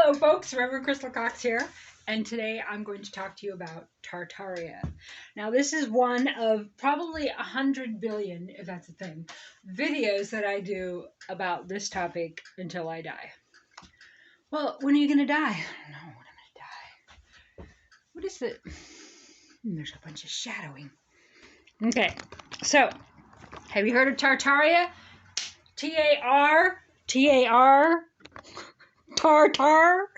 Hello folks, Reverend Crystal Cox here, and today I'm going to talk to you about Tartaria. Now this is one of probably 100 billion, if that's a thing, videos that I do about this topic until I die. Well, when are you going to die? I don't know when I'm going to die. What is it? There's a bunch of shadowing. Okay, so have you heard of Tartaria? T-A-R, Tartar,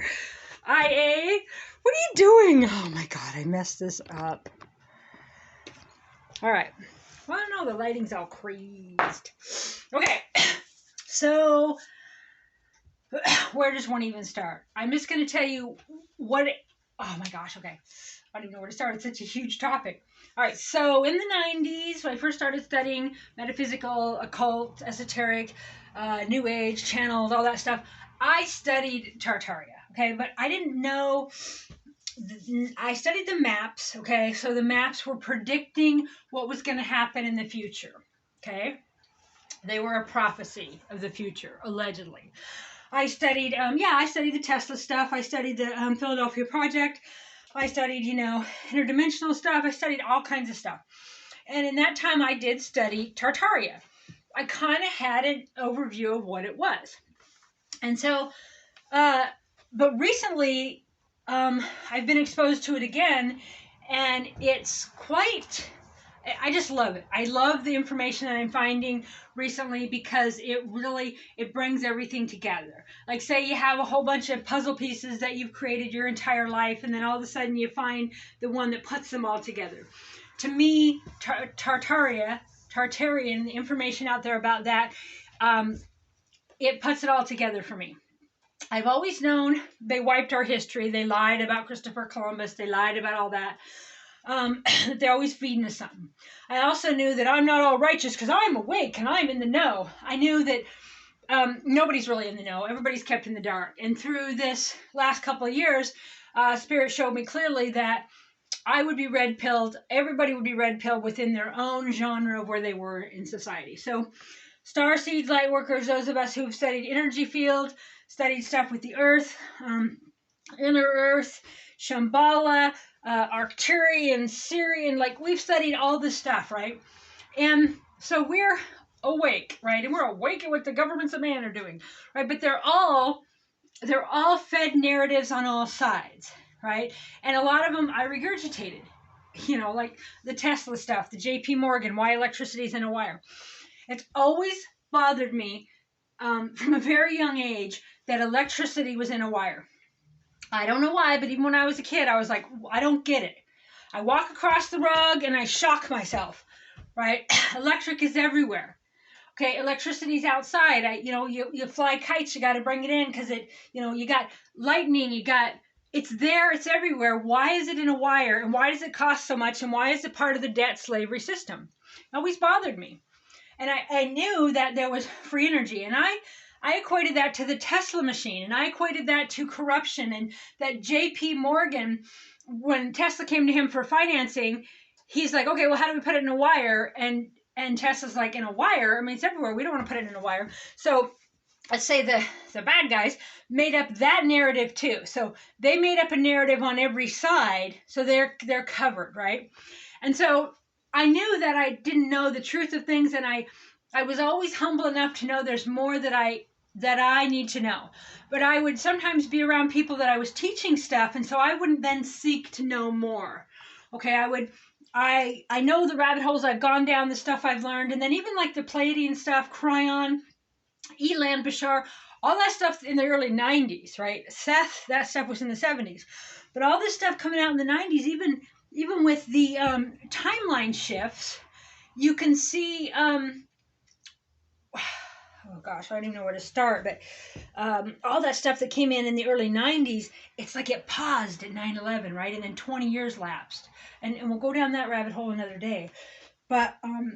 I-A. What are you doing? Oh my God, I messed this up. All right. Well, I don't know, the lighting's all crazed. Okay, so where does one even start? I'm just going to tell you oh my gosh, okay. I don't even know where to start. It's such a huge topic. All right, so in the 90s, when I first started studying metaphysical, occult, esoteric, New Age, channels, all that stuff, I studied Tartaria, okay? But I didn't know, I studied the maps, okay? So the maps were predicting what was going to happen in the future, okay? They were a prophecy of the future, allegedly. I studied, I studied the Tesla stuff. I studied the Philadelphia Project. I studied, interdimensional stuff. I studied all kinds of stuff. And in that time, I did study Tartaria. I kind of had an overview of what it was. And so, but recently, I've been exposed to it again, and it's quite, I just love it. I love the information that I'm finding recently because it brings everything together. Like say you have a whole bunch of puzzle pieces that you've created your entire life, and then all of a sudden you find the one that puts them all together. To me, Tartarian, the information out there about that, it puts it all together for me. I've always known they wiped our history. They lied about Christopher Columbus. They lied about all that. They're always feeding us something. I also knew that I'm not all righteous because I'm awake and I'm in the know. I knew that nobody's really in the know. Everybody's kept in the dark. And through this last couple of years, Spirit showed me clearly that I would be red-pilled. Everybody would be red-pilled within their own genre of where they were in society. So starseeds, light workers, those of us who've studied energy field, studied stuff with the earth, inner earth, Shambhala, Arcturian, Syrian, like we've studied all this stuff, right? And so we're awake, right? And we're awake at what the governments of man are doing, right? But they're all fed narratives on all sides, right? And a lot of them I regurgitated, like the Tesla stuff, the JP Morgan, why electricity is in a wire. It's always bothered me from a very young age that electricity was in a wire. I don't know why, but even when I was a kid, I was like, I don't get it. I walk across the rug and I shock myself, right? Electric is everywhere. Okay, electricity's outside. You fly kites, you got to bring it in because you got lightning, it's there, it's everywhere. Why is it in a wire? And why does it cost so much? And why is it part of the debt slavery system? It always bothered me. And I knew that there was free energy. And I equated that to the Tesla machine. And I equated that to corruption. And that JP Morgan, when Tesla came to him for financing, he's like, okay, well, how do we put it in a wire? And Tesla's like, in a wire? I mean, it's everywhere. We don't want to put it in a wire. So let's say the bad guys made up that narrative too. So they made up a narrative on every side. So they're covered, right? And so I knew that I didn't know the truth of things, and I was always humble enough to know there's more that I need to know. But I would sometimes be around people that I was teaching stuff, and so I wouldn't then seek to know more. Okay, I know the rabbit holes I've gone down, the stuff I've learned, and then even like the Pleiadian stuff, Cryon, Elan, Bashar, all that stuff in the early 90s, right? Seth, that stuff was in the 70s. But all this stuff coming out in the 90s, even with the timeline shifts, you can see, oh gosh, I don't even know where to start, but all that stuff that came in the early 90s, it's like it paused at 9/11, right? And then 20 years lapsed. And we'll go down that rabbit hole another day. But I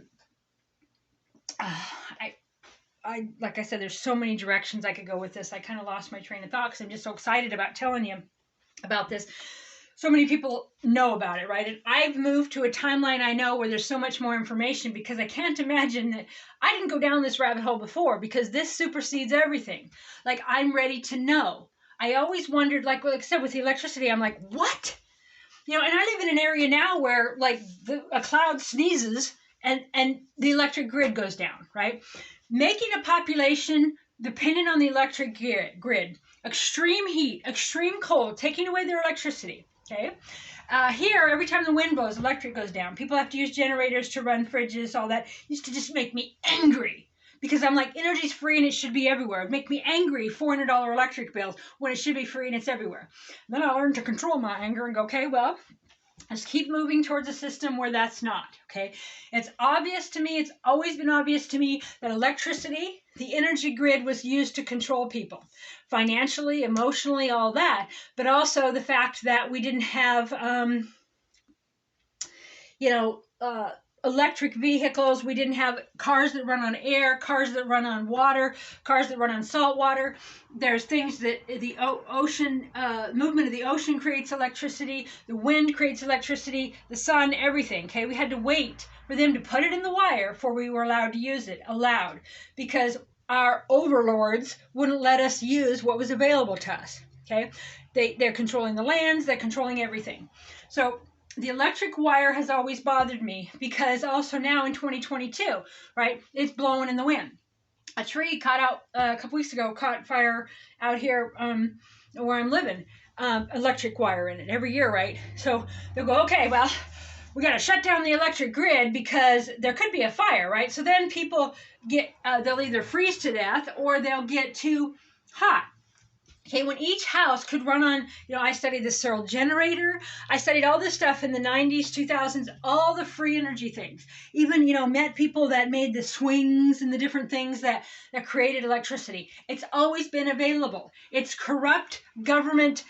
like I said, there's so many directions I could go with this. I kind of lost my train of thought because I'm just so excited about telling you about this. So many people know about it, right? And I've moved to a timeline I know where there's so much more information because I can't imagine that I didn't go down this rabbit hole before because this supersedes everything. Like, I'm ready to know. I always wondered, like I said, with the electricity, I'm like, what? You know, and I live in an area now where like a cloud sneezes and the electric grid goes down, right? Making a population dependent on the electric grid, extreme heat, extreme cold, taking away their electricity, okay? Here, every time the wind blows, electric goes down. People have to use generators to run fridges, all that. Used to just make me angry because I'm like, energy's free and it should be everywhere. It'd make me angry, $400 electric bills when it should be free and it's everywhere. And then I learned to control my anger and go, okay, well, let's keep moving towards a system where that's not, okay? It's obvious to me, it's always been obvious to me that electricity, the energy grid was used to control people. Financially, emotionally, all that. But also the fact that we didn't have, electric vehicles. We didn't have cars that run on air, cars that run on water, cars that run on salt water. There's things that the ocean, movement of the ocean creates electricity. The wind creates electricity, the sun, everything. Okay, we had to wait for them to put it in the wire before we were allowed to use it, because our overlords wouldn't let us use what was available to us. Okay, they're controlling the lands, they're controlling everything. So the electric wire has always bothered me because also now in 2022, right, it's blowing in the wind. A tree caught fire out here where I'm living, electric wire in it every year, right? So they'll go, okay, well, we got to shut down the electric grid because there could be a fire, right? So then people they'll either freeze to death or they'll get too hot. Okay, when each house could run on, I studied the Searle generator. I studied all this stuff in the 90s, 2000s, all the free energy things. Even, met people that made the swings and the different things that created electricity. It's always been available. It's corrupt government,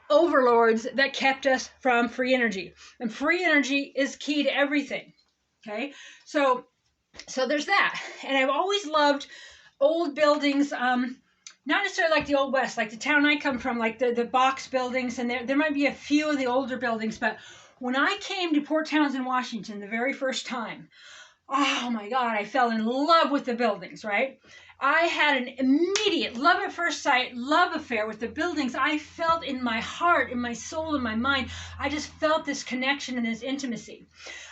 overlords that kept us from free energy. And free energy is key to everything. Okay, so there's that. And I've always loved old buildings, not necessarily like the Old West, like the town I come from, like the box buildings, and there might be a few of the older buildings, but when I came to Port Townsend, Washington, the very first time, oh my God, I fell in love with the buildings, right? I had an immediate love at first sight, love affair with the buildings. I felt in my heart, in my soul, in my mind, I just felt this connection and this intimacy.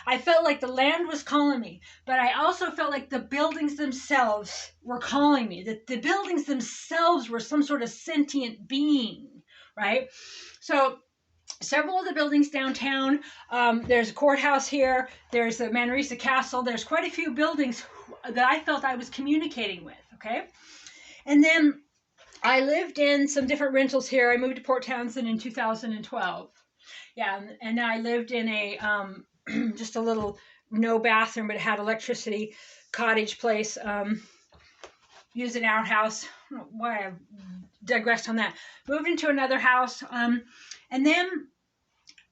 I felt like the land was calling me, but I also felt like the buildings themselves were calling me, that the buildings themselves were some sort of sentient being, right? So several of the buildings downtown, there's a courthouse here, there's the Manresa Castle, there's quite a few buildings that I felt I was communicating with, okay? And then I lived in some different rentals here. I moved to Port Townsend in 2012. Yeah, and I lived in a just a little no bathroom, but it had electricity cottage place, used an outhouse. I don't know why I digressed on that. Moved into another house, and then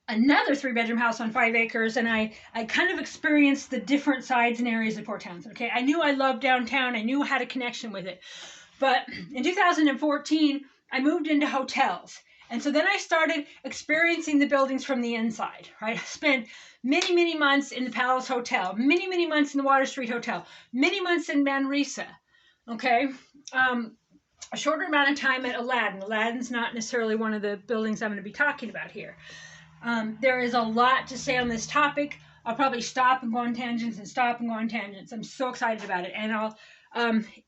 another 3-bedroom house on 5 acres, and I kind of experienced the different sides and areas of Port Townsend. Okay, I knew I loved downtown. I knew I had a connection with it. But in 2014, I moved into hotels. And so then I started experiencing the buildings from the inside, right? I spent many, many months in the Palace Hotel, many, many months in the Water Street Hotel, many months in Manresa, okay? A shorter amount of time at Aladdin. Aladdin's not necessarily one of the buildings I'm going to be talking about here. There is a lot to say on this topic. I'll probably stop and go on tangents and stop and go on tangents. I'm so excited about it. And I'll,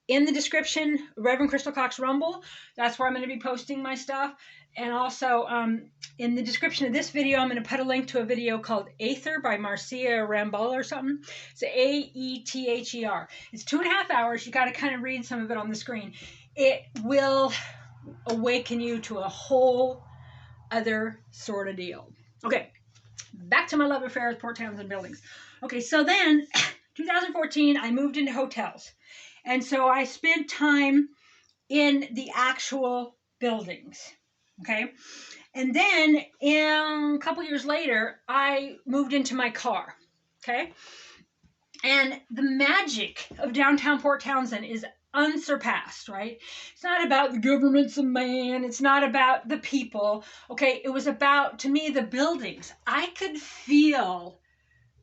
in the description, Reverend Crystal Cox Rumble, that's where I'm going to be posting my stuff. And also, in the description of this video, I'm going to put a link to a video called Aether by Marcia Ramble or something. It's Aether. It's 2.5 hours. You got to kind of read some of it on the screen. It will awaken you to a whole other sort of deal. Okay, back to my love affair with Port Townsend buildings. Okay, so then, 2014, I moved into hotels. And so I spent time in the actual buildings. Okay, and then a couple years later, I moved into my car. Okay, and the magic of downtown Port Townsend is unsurpassed, right? It's not about the government's a man. It's not about the people. Okay, it was about, to me, the buildings. I could feel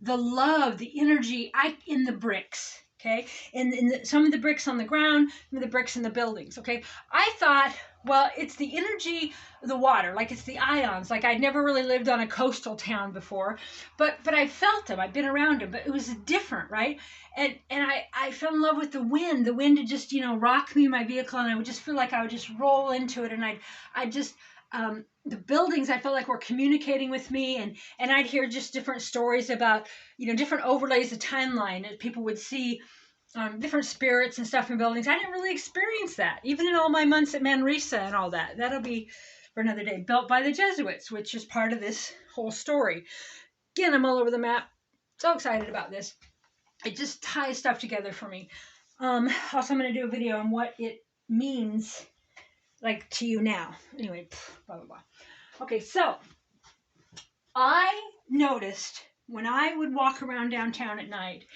the love, the energy in the bricks. Okay, and some of the bricks on the ground, some of the bricks in the buildings. Okay, I thought, Well, it's the energy of the water, like it's the ions. Like I'd never really lived on a coastal town before, but I felt them. I've been around them, but it was different, right? And I fell in love with the wind. The wind would just rock me in my vehicle, and I would just feel like I would just roll into it, and I just the buildings I felt like were communicating with me, and I'd hear just different stories about different overlays of timeline that people would see. Different spirits and stuff in buildings. I didn't really experience that, even in all my months at Manresa and all that. That'll be for another day. Built by the Jesuits, which is part of this whole story. Again, I'm all over the map. So excited about this. It just ties stuff together for me. Also, I'm going to do a video on what it means, like, to you now. Anyway, blah, blah, blah. Okay, so I noticed when I would walk around downtown at night,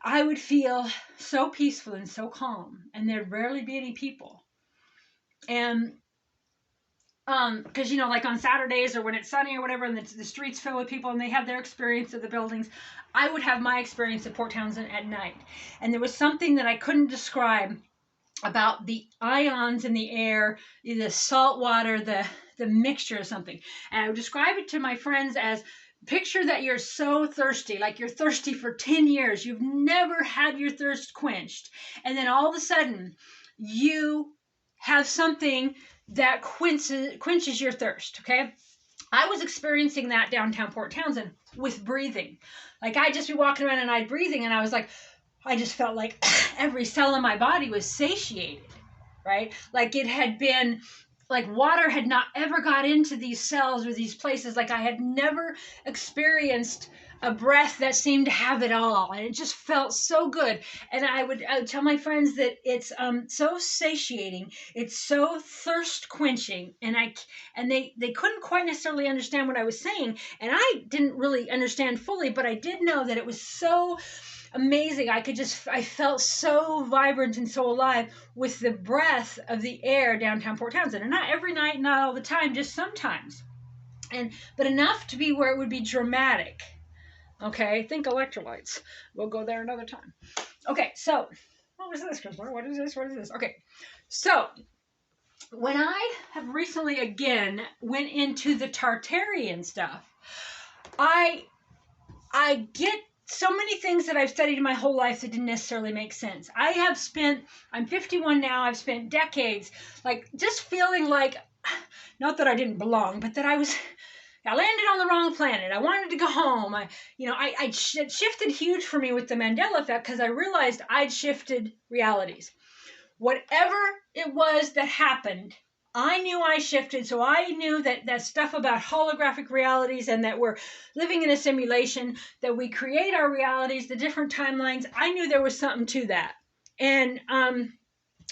I would feel so peaceful and so calm, and there'd rarely be any people. And because like on Saturdays or when it's sunny or whatever, and the streets fill with people, and they have their experience of the buildings, I would have my experience at Port Townsend at night. And there was something that I couldn't describe about the ions in the air, the salt water, the mixture of something. And I would describe it to my friends as, picture that you're so thirsty, like you're thirsty for 10 years. You've never had your thirst quenched. And then all of a sudden, you have something that quenches your thirst, okay? I was experiencing that downtown Port Townsend with breathing. Like I'd just be walking around and I'd breathing, and I was like, I just felt like every cell in my body was satiated, right? Like it had been, like water had not ever got into these cells or these places. Like I had never experienced a breath that seemed to have it all. And it just felt so good. And I would tell my friends that it's so satiating. It's so thirst quenching. And they couldn't quite necessarily understand what I was saying. And I didn't really understand fully, but I did know that it was so amazing. I felt so vibrant and so alive with the breath of the air downtown Port Townsend. And not every night, not all the time, just sometimes. But enough to be where it would be dramatic. Okay, think electrolytes. We'll go there another time. Okay, so what was this, Crystal? What is this? What is this? Okay, so when I have recently again went into the Tartarian stuff, I get so many things that I've studied my whole life that didn't necessarily make sense. I'm 51 now, I've spent decades, like, just feeling like, not that I didn't belong, but that I landed on the wrong planet. I wanted to go home. It shifted huge for me with the Mandela effect, because I realized I'd shifted realities. Whatever it was that happened, I knew I shifted, so I knew that stuff about holographic realities and that we're living in a simulation, that we create our realities, the different timelines, I knew there was something to that. And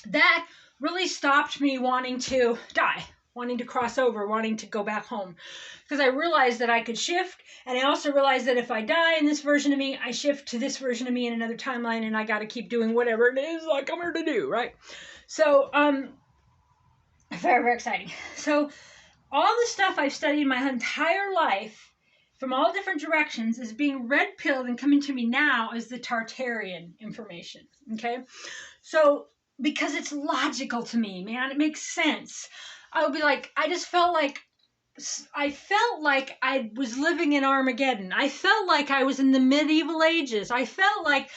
that really stopped me wanting to die, wanting to cross over, wanting to go back home. Because I realized that I could shift, and I also realized that if I die in this version of me, I shift to this version of me in another timeline, and I got to keep doing whatever it is I come here to do, right? So, very, very exciting. So all the stuff I've studied my entire life from all different directions is being red-pilled and coming to me now as the Tartarian information, okay? So, because it's logical to me, man, it makes sense. I would be like, I felt like I was living in Armageddon. I felt like I was in the medieval ages. I felt like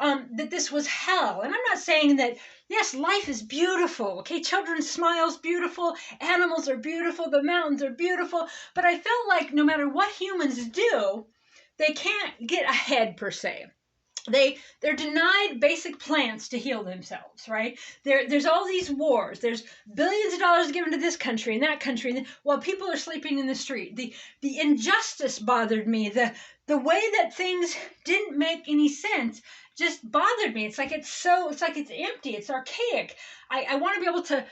that this was hell. And I'm not saying that, yes, life is beautiful. Okay, children's smiles beautiful, animals are beautiful, the mountains are beautiful. But I felt like no matter what humans do, they can't get ahead per se. They're denied basic plants to heal themselves, right? There's all these wars. There's billions of dollars given to this country and that country, while people are sleeping in the street. The injustice bothered me. The way that things didn't make any sense just bothered me. It's like it's empty. It's archaic. I want to be able to.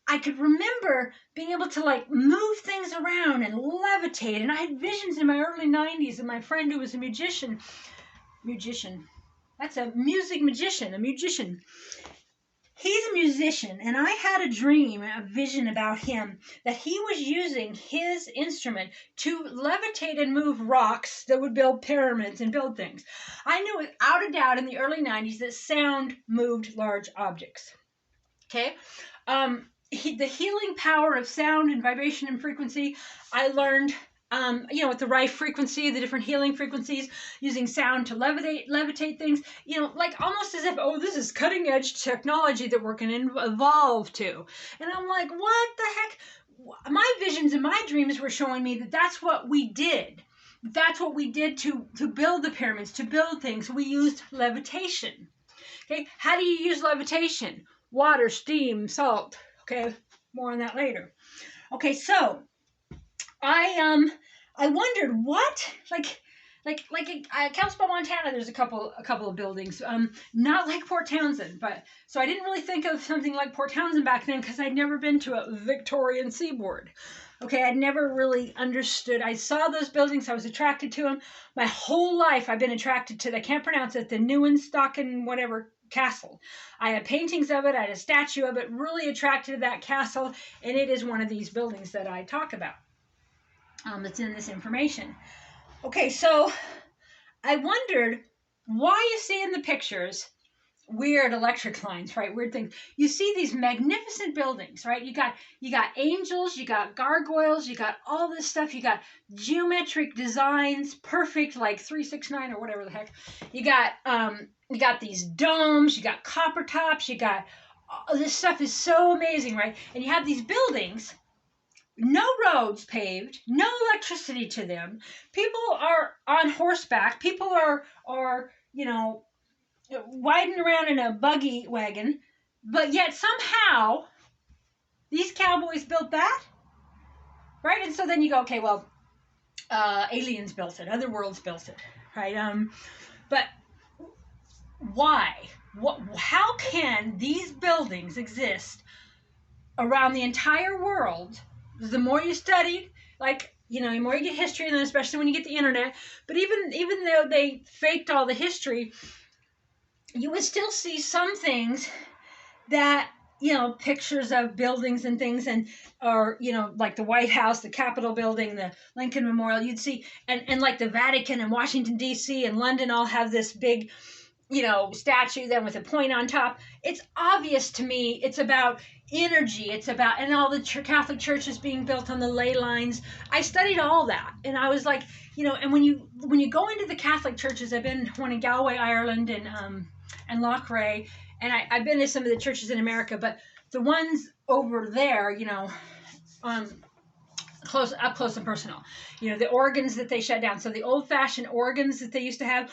I could remember being able to like move things around and levitate. And I had visions in my early 90s of my friend who was a musician. That's a music magician, a musician. He's a musician, and I had a dream, a vision about him, that he was using his instrument to levitate and move rocks that would build pyramids and build things. I knew without a doubt in the early 90s that sound moved large objects. Okay? the healing power of sound and vibration and frequency. I learned, with the right frequency, the different healing frequencies, using sound to levitate things, like almost as if, oh, this is cutting edge technology that we're going to evolve to. And I'm like, what the heck? My visions and my dreams were showing me that that's what we did. That's what we did to build the pyramids, to build things. We used levitation. Okay, how do you use levitation? Water, steam, salt. Okay, more on that later. Okay, so I wondered what like Kalispell, Montana. There's a couple of buildings, not like Port Townsend, but so I didn't really think of something like Port Townsend back then because I'd never been to a Victorian seaboard. Okay, I'd never really understood. I saw those buildings. I was attracted to them. My whole life, I've been attracted to. I can't pronounce it. The Neuenstocken whatever castle. I had paintings of it. I had a statue of it. Really attracted to that castle, and it is one of these buildings that I talk about. That's in this information. Okay, so I wondered why you see in the pictures weird electric lines, right? Weird things. You see these magnificent buildings, right? You got angels, you got gargoyles, you got all this stuff. You got geometric designs, perfect, like 369 or whatever the heck. You got these domes, you got copper tops, you got this stuff is so amazing, right? And you have these buildings. No roads paved, no electricity to them. People are on horseback. People are riding around in a buggy wagon, but yet somehow these cowboys built that, right? And so then you go, okay, well, aliens built it, other worlds built it, right? But why? How can these buildings exist around the entire world? The more you studied, the more you get history, and then especially when you get the internet. But even though they faked all the history, you would still see some things that, pictures of buildings and things, or like the White House, the Capitol building, the Lincoln Memorial, you'd see, and like the Vatican and Washington, D.C. and London all have this big, statue then with a point on top. It's obvious to me it's about energy. It's about, and all the Catholic churches being built on the ley lines. I studied all that, and I was like, and when you go into the Catholic churches, I've been one in Galway, Ireland, and Loughrea, and I've been to some of the churches in America, but the ones over there, up close and personal, the organs that they shut down. So the old-fashioned organs that they used to have,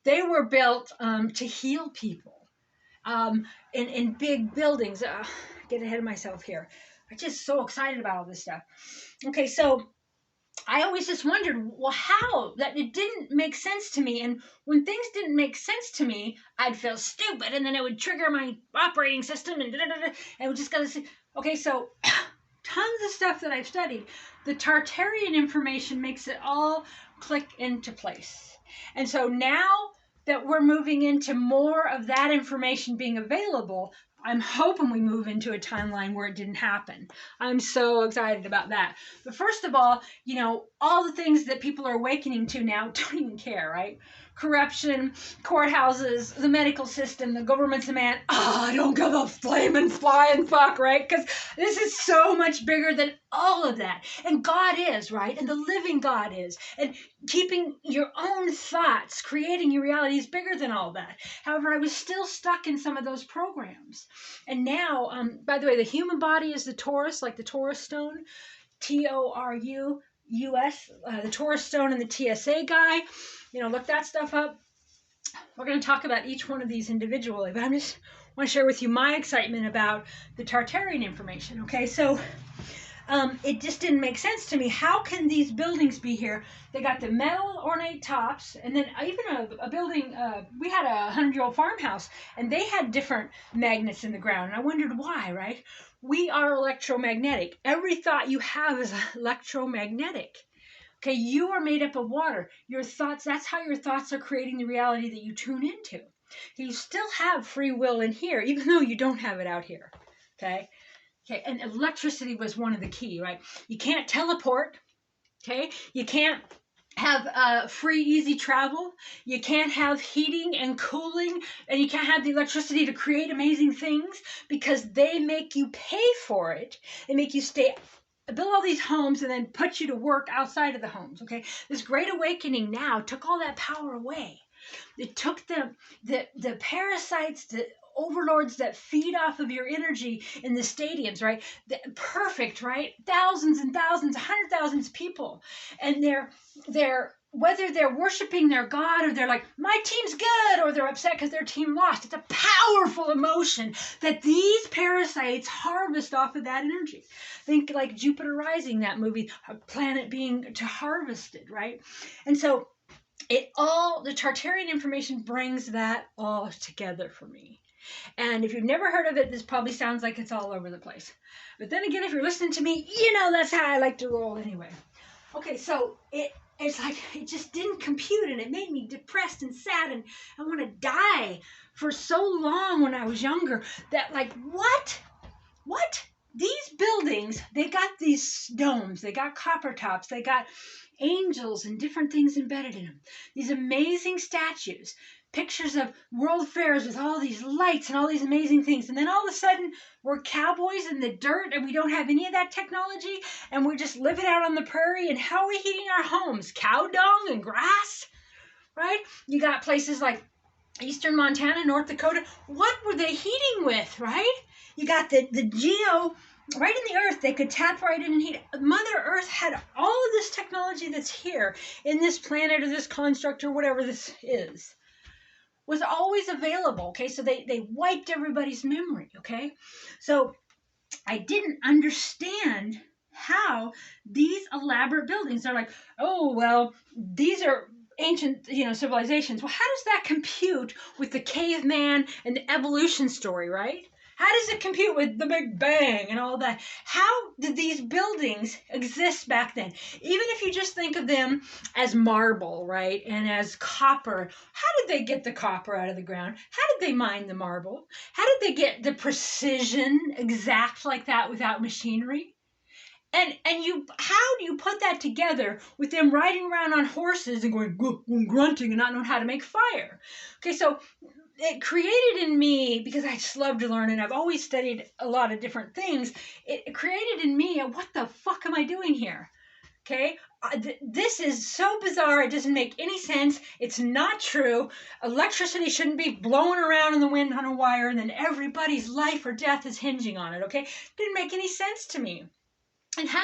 they were built to heal people in big buildings. Get ahead of myself here. I'm just so excited about all this stuff. Okay, so I always just wondered, well, how? That it didn't make sense to me. And when things didn't make sense to me, I'd feel stupid, and then it would trigger my operating system, and we just got to see. Okay, so tons of stuff that I've studied. The Tartarian information makes it all click into place. And so now that we're moving into more of that information being available, I'm hoping we move into a timeline where it didn't happen. I'm so excited about that. But first of all, all the things that people are awakening to now don't even care, right? Corruption, courthouses, the medical system, the government's a man. I don't give a flaming flying fuck, right? Because this is so much bigger than all of that. And God is, right? And the living God is. And keeping your own thoughts, creating your reality is bigger than all that. However, I was still stuck in some of those programs. And now, by the way, the human body is the Taurus, like the Taurus Stone, Taurus, the Taurus Stone and the TSA guy. Look that stuff up. We're going to talk about each one of these individually, but I just want to share with you my excitement about the Tartarian information. Okay, so it just didn't make sense to me. How can these buildings be here? They got the metal ornate tops, and then even a building, we had a 100-year-old farmhouse, and they had different magnets in the ground, and I wondered why, right? We are electromagnetic. Every thought you have is electromagnetic. Okay, you are made up of water. Your thoughts, that's how your thoughts are creating the reality that you tune into. You still have free will in here, even though you don't have it out here. Okay, and electricity was one of the key, right? You can't teleport. Okay, you can't have free, easy travel. You can't have heating and cooling, and you can't have the electricity to create amazing things because they make you pay for it. They make you build all these homes and then put you to work outside of the homes. Okay, this Great Awakening now took all that power away. It took the parasites, the overlords that feed off of your energy in the stadiums, right? Perfect, right? Thousands and thousands, 100,000 people, and they're whether they're worshiping their God or they're like, my team's good, or they're upset because their team lost. It's a powerful emotion that these parasites harvest off of that energy. Think like Jupiter Rising, that movie, a planet being to harvested, right? And so the Tartarian information brings that all together for me. And if you've never heard of it, this probably sounds like it's all over the place. But then again, if you're listening to me, you know that's how I like to roll anyway. Okay, so it's like it just didn't compute, and it made me depressed and sad, and I want to die for so long when I was younger. That like, what? These buildings, they got these domes, they got copper tops, they got angels and different things embedded in them. These amazing statues, pictures of world fairs with all these lights and all these amazing things. And then all of a sudden, we're cowboys in the dirt and we don't have any of that technology, and we're just living out on the prairie. And how are we heating our homes? Cow dung and grass, right? You got places like Eastern Montana, North Dakota. What were they heating with, right? You got the geo right in the earth. They could tap right in and heat. Mother Earth had all of this technology that's here in this planet or this construct or whatever this is, was always available. Okay, so they wiped everybody's memory. Okay, so I didn't understand how these elaborate buildings are like, oh well, these are ancient, civilizations. Well, how does that compute with the caveman and the evolution story, right? How does it compute with the Big Bang and all that? How did these buildings exist back then? Even if you just think of them as marble, right, and as copper, how did they get the copper out of the ground? How did they mine the marble? How did they get the precision exact like that without machinery? And how do you put that together with them riding around on horses and going grunting and not knowing how to make fire? Okay, so it created in me, because I just love to learn and I've always studied a lot of different things, it created in me what the fuck am I doing here? Okay, this is so bizarre, it doesn't make any sense, it's not true. Electricity shouldn't be blowing around in the wind on a wire and then everybody's life or death is hinging on it, okay? Didn't make any sense to me. And how,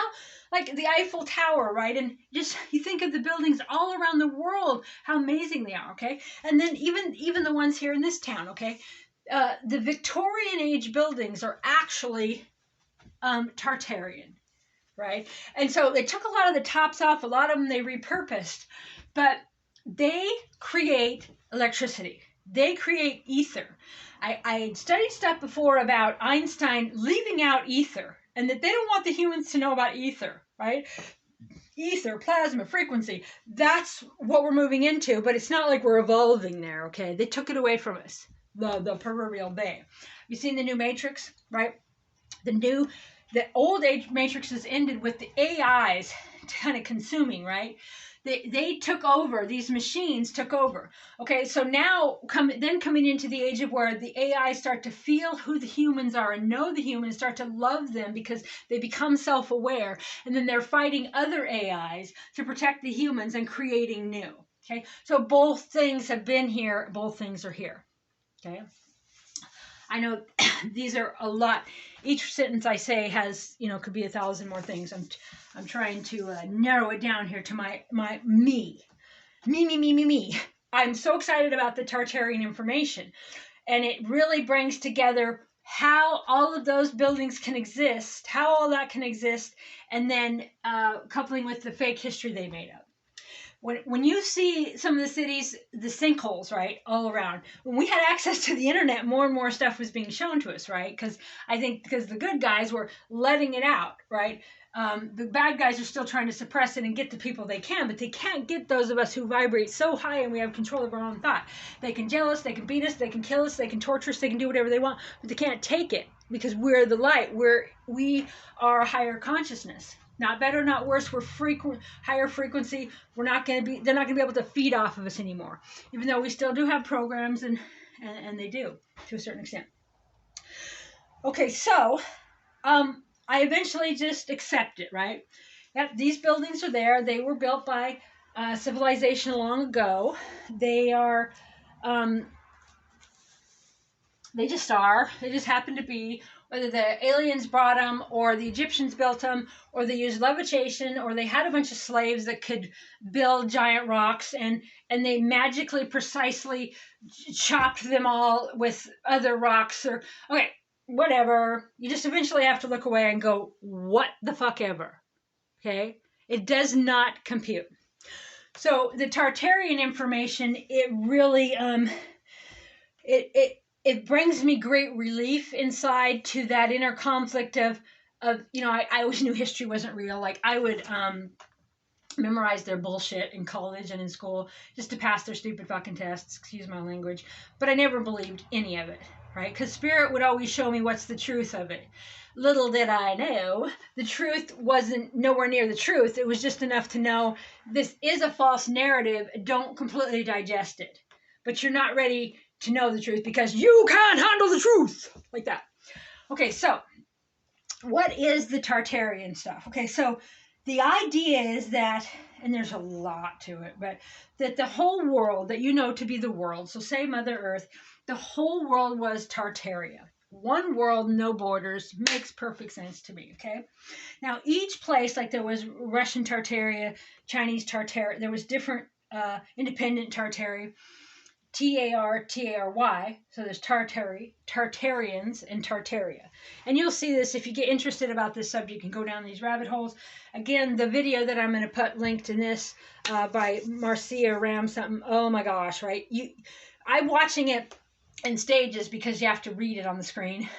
like the Eiffel Tower, right? And just you think of the buildings all around the world, how amazing they are, okay? And then even the ones here in this town, okay? The Victorian age buildings are actually Tartarian, right? And so they took a lot of the tops off, a lot of them they repurposed, but they create electricity. They create ether. I studied stuff before about Einstein leaving out ether, and that they don't want the humans to know about ether, right? Ether, plasma, frequency, that's what we're moving into, but it's not like we're evolving there, okay? They took it away from us, the proverbial they. You seen the new Matrix, right? The old age Matrixes ended with the AIs kind of consuming, right? They took over, these machines took over. Okay, so now coming into the age of where the AI start to feel who the humans are and know the humans, start to love them because they become self-aware, and then they're fighting other AIs to protect the humans and creating new. Okay, so both things have been here, both things are here. Okay, I know these are a lot. Each sentence I say has, could be 1,000 more things. I'm trying to narrow it down here to my me. I'm so excited about the Tartarian information, and it really brings together how all of those buildings can exist, how all that can exist, and then coupling with the fake history they made up. When you see some of the cities, the sinkholes, right, all around, when we had access to the internet, more and more stuff was being shown to us, right? Because the good guys were letting it out, right? The bad guys are still trying to suppress it and get the people they can, but they can't get those of us who vibrate so high and we have control of our own thought. They can jail us, they can beat us, they can kill us, they can torture us, they can do whatever they want, but they can't take it because we're the light. We are a higher consciousness. Not better, not worse. We're higher frequency. They're not going to be able to feed off of us anymore. Even though we still do have programs and they do to a certain extent. Okay, so I eventually just accept it, right? Yep, these buildings are there. They were built by civilization long ago. They are, they just are. They just happen to be, whether the aliens brought them or the Egyptians built them or they used levitation or they had a bunch of slaves that could build giant rocks and they magically precisely chopped them all with other rocks or, okay, whatever. You just eventually have to look away and go, what the fuck ever. Okay? It does not compute. So the Tartarian information, it really, it brings me great relief inside to that inner conflict of you know, I always knew history wasn't real. Like I would memorize their bullshit in college and in school just to pass their stupid fucking tests, excuse my language. But I never believed any of it, right? Because Spirit would always show me what's the truth of it. Little did I know, the truth wasn't nowhere near the truth. It was just enough to know this is a false narrative. Don't completely digest it. But you're not ready to know the truth because you can't handle the truth. Like that. Okay, so what is the Tartarian stuff? Okay, so the idea is that, and there's a lot to it, but that the whole world that you know to be the world, so say Mother Earth, the whole world was Tartaria. One world, no borders, makes perfect sense to me, okay? Now, each place, like there was Russian Tartaria, Chinese Tartaria, there was different independent Tartary, Tartary, so there's Tartary, Tartarians, and Tartaria. And you'll see this if you get interested about this subject and go down these rabbit holes. Again, the video that I'm going to put linked in this by Marcia Ram something, oh my gosh, right? I'm watching it in stages because you have to read it on the screen.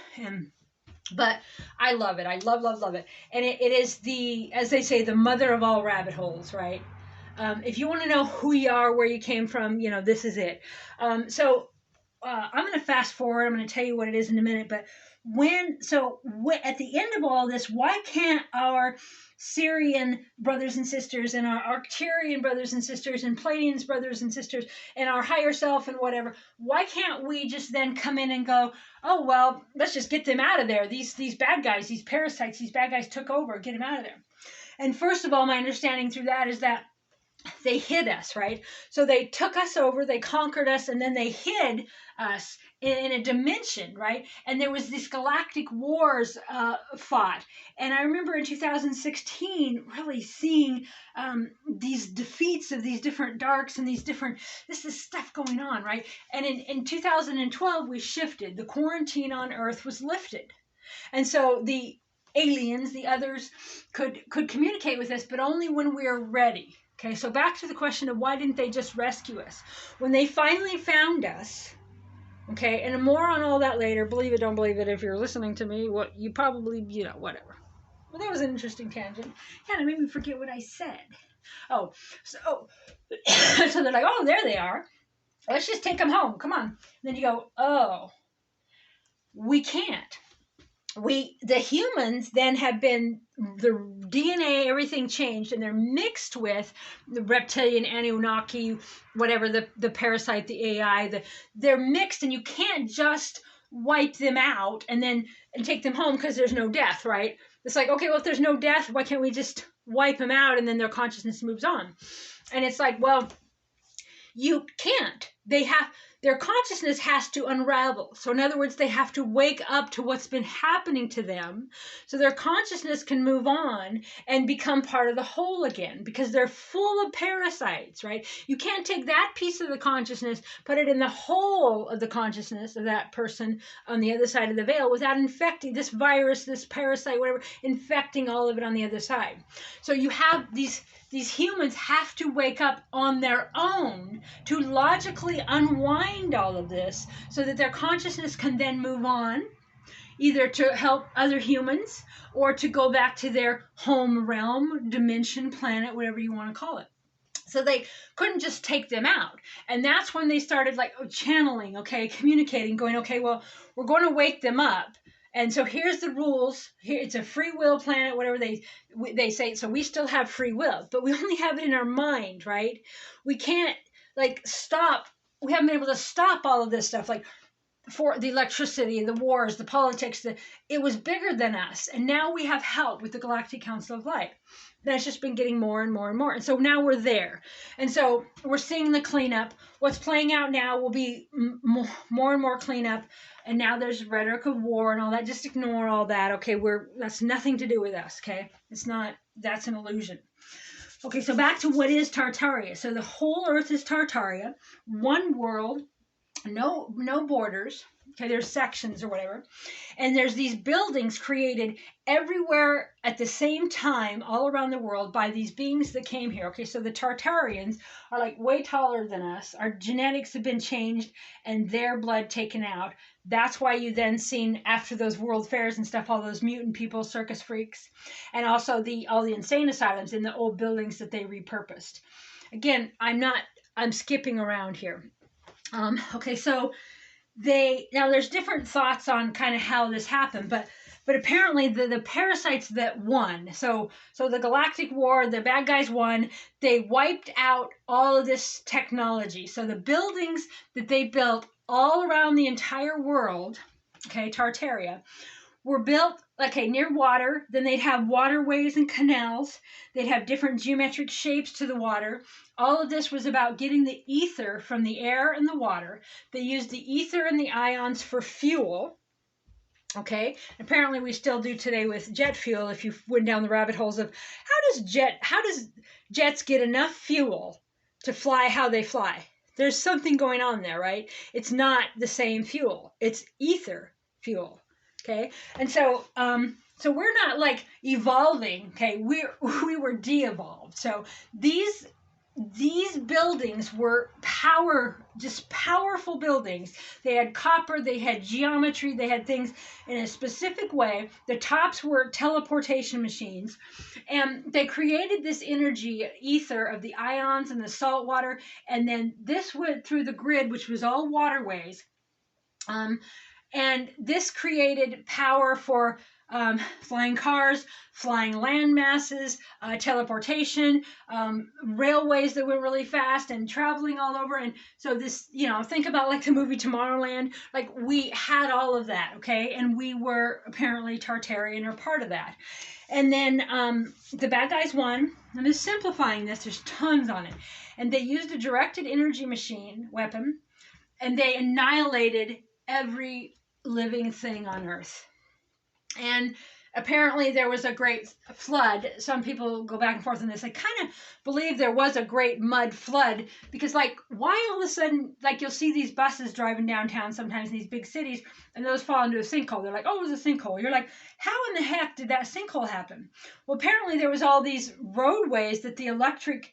But I love it. I love it. And it is the, as they say, the mother of all rabbit holes, right? If you want to know who you are, where you came from, you know, this is it. So I'm going to fast forward. I'm going to tell you what it is in a minute. But at the end of all this, why can't our Syrian brothers and sisters and our Arcturian brothers and sisters and Pleiadians brothers and sisters and our higher self and whatever, why can't we just then come in and go, oh, well, let's just get them out of there. These bad guys, these parasites, these bad guys took over, get them out of there. And first of all, my understanding through that is that they hid us, right? So they took us over, they conquered us, and then they hid us in a dimension, right? And there was these galactic wars fought. And I remember in 2016 really seeing these defeats of these different darks and this is stuff going on, right? And in 2012, we shifted. The quarantine on Earth was lifted. And so the aliens, the others, could communicate with us, but only when we are ready. Okay, so back to the question of why didn't they just rescue us? When they finally found us, okay, and more on all that later, believe it, don't believe it, if you're listening to me, what you probably, you know, whatever. Well, that was an interesting tangent. Kind of made me forget what I said. Oh, so they're like, oh, there they are. Let's just take them home. Come on. And then you go, oh, we can't. The humans then have been, the DNA, everything changed, and they're mixed with the reptilian, Anunnaki, whatever, the parasite, the AI, they're mixed, and you can't just wipe them out and take them home because there's no death, right? It's like, okay, well, if there's no death, why can't we just wipe them out and then their consciousness moves on? And it's like, well, you can't. Their consciousness has to unravel. So in other words, they have to wake up to what's been happening to them so their consciousness can move on and become part of the whole again, because they're full of parasites, right? You can't take that piece of the consciousness, put it in the whole of the consciousness of that person on the other side of the veil without infecting this virus, this parasite, whatever, infecting all of it on the other side. So you have these humans have to wake up on their own to logically unwind all of this so that their consciousness can then move on, either to help other humans or to go back to their home realm, dimension, planet, whatever you want to call it. So they couldn't just take them out. And that's when they started like channeling, okay, communicating, going, okay, well, we're going to wake them up. And so here's the rules. Here, it's a free will planet, whatever they say. So we still have free will, but we only have it in our mind, right? We can't like stop. We haven't been able to stop all of this stuff, like for the electricity, the wars, the politics. It was bigger than us, and now we have help with the Galactic Council of Light. That's just been getting more and more and more. And so now we're there. And so we're seeing the cleanup. What's playing out now will be more and more cleanup. And now there's rhetoric of war and all that. Just ignore all that. Okay, that's nothing to do with us. Okay, it's not. That's an illusion. Okay, so back to what is Tartaria. So the whole Earth is Tartaria, one world, no borders. Okay, there's sections or whatever. And there's these buildings created everywhere at the same time all around the world by these beings that came here. Okay, so the Tartarians are like way taller than us. Our genetics have been changed and their blood taken out. That's why you then seen after those world fairs and stuff, all those mutant people, circus freaks, and also all the insane asylums in the old buildings that they repurposed. Again, I'm skipping around here. Okay, so now there's different thoughts on kind of how this happened, but apparently the parasites that won, so the Galactic War, the bad guys won, they wiped out all of this technology. So the buildings that they built all around the entire world, okay, Tartaria, were built, okay, near water. Then they'd have waterways and canals. They'd have different geometric shapes to the water. All of this was about getting the ether from the air and the water. They used the ether and the ions for fuel. Okay, apparently we still do today with jet fuel. If you went down the rabbit holes of how does jets get enough fuel to fly how they fly? There's something going on there, right? It's not the same fuel. It's ether fuel. Okay, and so we're not like evolving. Okay, we were de-evolved. So these buildings were just powerful buildings. They had copper, they had geometry, they had things in a specific way. The tops were teleportation machines, and they created this energy ether of the ions and the salt water, and then this went through the grid, which was all waterways. And this created power for flying cars, flying land masses, teleportation, railways that went really fast, and traveling all over. And so this, think about like the movie Tomorrowland. Like we had all of that, okay? And we were apparently Tartarian or part of that. And then the bad guys won. I'm just simplifying this. There's tons on it. And they used a directed energy machine weapon, and they annihilated every living thing on Earth. And apparently there was a great flood. Some people go back and forth on this. I kind of believe there was a great mud flood because, like, why all of a sudden, like, you'll see these buses driving downtown sometimes in these big cities, and those fall into a sinkhole. They're like, oh, it was a sinkhole. You're like, how in the heck did that sinkhole happen? Well, apparently there was all these roadways that the electric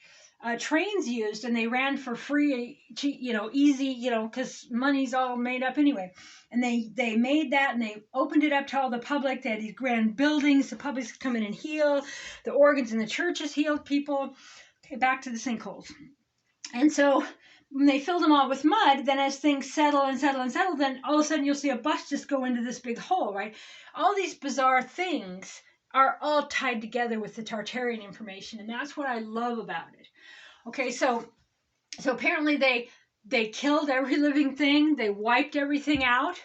trains used, and they ran for free, easy, because money's all made up anyway. And they made that, and they opened it up to all the public. They had these grand buildings. The public could come in and heal. The organs in the churches healed people. Okay, back to the sinkholes. And so when they filled them all with mud, then as things settle and settle and settle, then all of a sudden you'll see a bus just go into this big hole, right? All these bizarre things are all tied together with the Tartarian information, and that's what I love about it. Okay, so apparently they killed every living thing, they wiped everything out,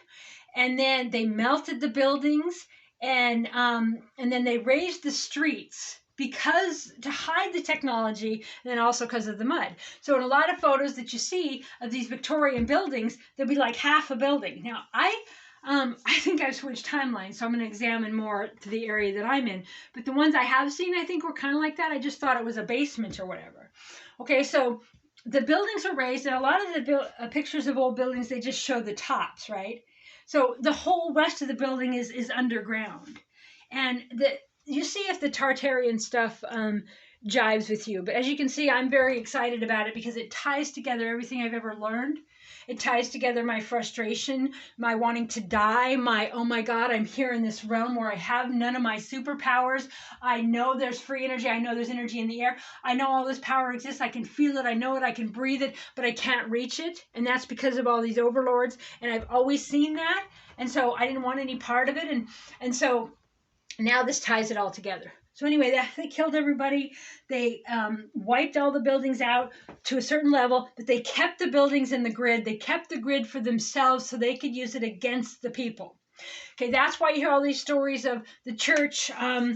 and then they melted the buildings, and then they raised the streets because to hide the technology, and then also because of the mud. So in a lot of photos that you see of these Victorian buildings, there'll be like half a building. Now I think I've switched timelines, so I'm going to examine more to the area that I'm in. But the ones I have seen, I think, were kind of like that. I just thought it was a basement or whatever. Okay, so the buildings are raised, and a lot of the pictures of old buildings, they just show the tops, right? So the whole rest of the building is underground. And you see if the Tartarian stuff jives with you. But as you can see, I'm very excited about it because it ties together everything I've ever learned. It ties together my frustration, my wanting to die, my, oh my God, I'm here in this realm where I have none of my superpowers. I know there's free energy. I know there's energy in the air. I know all this power exists. I can feel it. I know it. I can breathe it, but I can't reach it. And that's because of all these overlords. And I've always seen that. And so I didn't want any part of it. And so now this ties it all together. So anyway, they killed everybody. They wiped all the buildings out to a certain level, but they kept the buildings in the grid. They kept the grid for themselves so they could use it against the people. Okay, that's why you hear all these stories of the church. I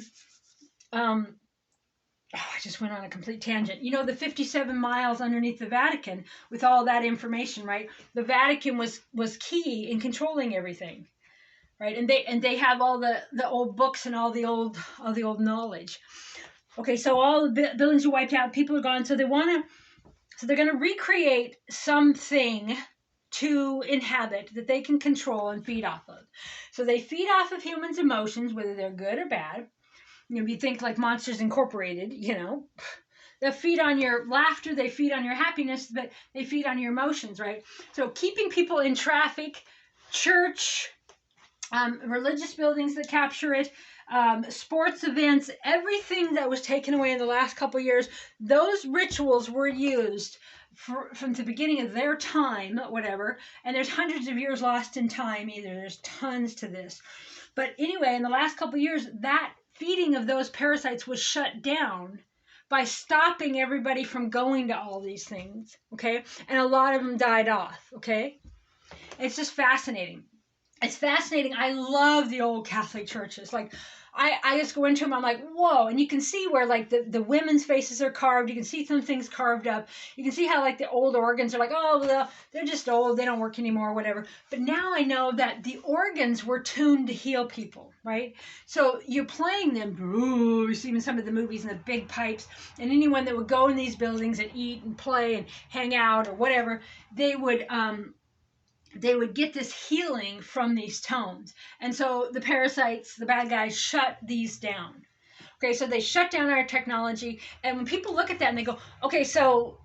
just went on a complete tangent. You know, the 57 miles underneath the Vatican with all that information, right? The Vatican was key in controlling everything. Right, and they have all the old books and all the old knowledge. Okay, so all the buildings are wiped out, people are gone, so they're going to recreate something to inhabit that they can control and feed off of. So they feed off of humans' emotions, whether they're good or bad. You know, you think like Monsters Incorporated. You know, they feed on your laughter, they feed on your happiness, but they feed on your emotions, right? So keeping people in traffic, church. Religious buildings that capture it, sports events, everything that was taken away in the last couple of years, those rituals were used from the beginning of their time, whatever, and there's hundreds of years lost in time either. There's tons to this. But anyway, in the last couple of years, that feeding of those parasites was shut down by stopping everybody from going to all these things, okay? And a lot of them died off, okay? It's just fascinating. It's fascinating. I love the old Catholic churches. Like, I just go into them, I'm like, whoa. And you can see where, like, the women's faces are carved. You can see some things carved up. You can see how, like, the old organs are like, oh, well, they're just old. They don't work anymore, whatever. But now I know that the organs were tuned to heal people, right? So you're playing them. Ooh, you see in some of the movies in the big pipes. And anyone that would go in these buildings and eat and play and hang out or whatever, they would get this healing from these tones. And so the parasites, the bad guys, shut these down. Okay, so they shut down our technology. And when people look at that and they go, okay, so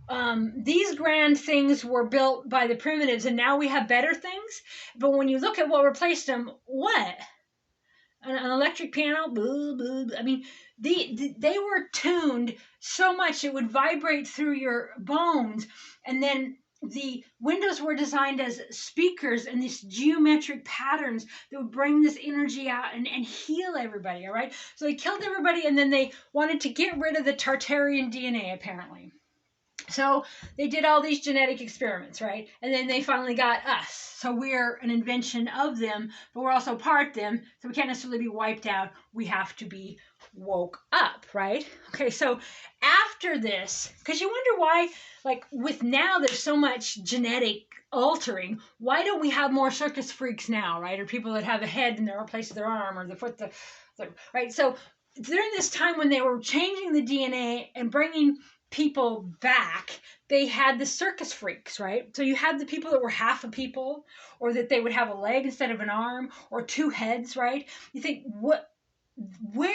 these grand things were built by the primitives and now we have better things. But when you look at what replaced them, what? An electric piano? Boo, boo. I mean, they were tuned so much it would vibrate through your bones. And then the windows were designed as speakers and these geometric patterns that would bring this energy out and heal everybody, all right? So they killed everybody, and then they wanted to get rid of the Tartarian DNA, apparently. So they did all these genetic experiments, right? And then they finally got us. So we're an invention of them, but we're also part them. So we can't necessarily be wiped out. We have to be woke up, right? Okay, so after this, because you wonder why, like with now there's so much genetic altering, why don't we have more circus freaks now, right? Or people that have a head in their place of their arm or the foot, right? So during this time when they were changing the DNA and bringing people back, they had the circus freaks, right? So you had the people that were half a people, or that they would have a leg instead of an arm, or two heads, right? You think, where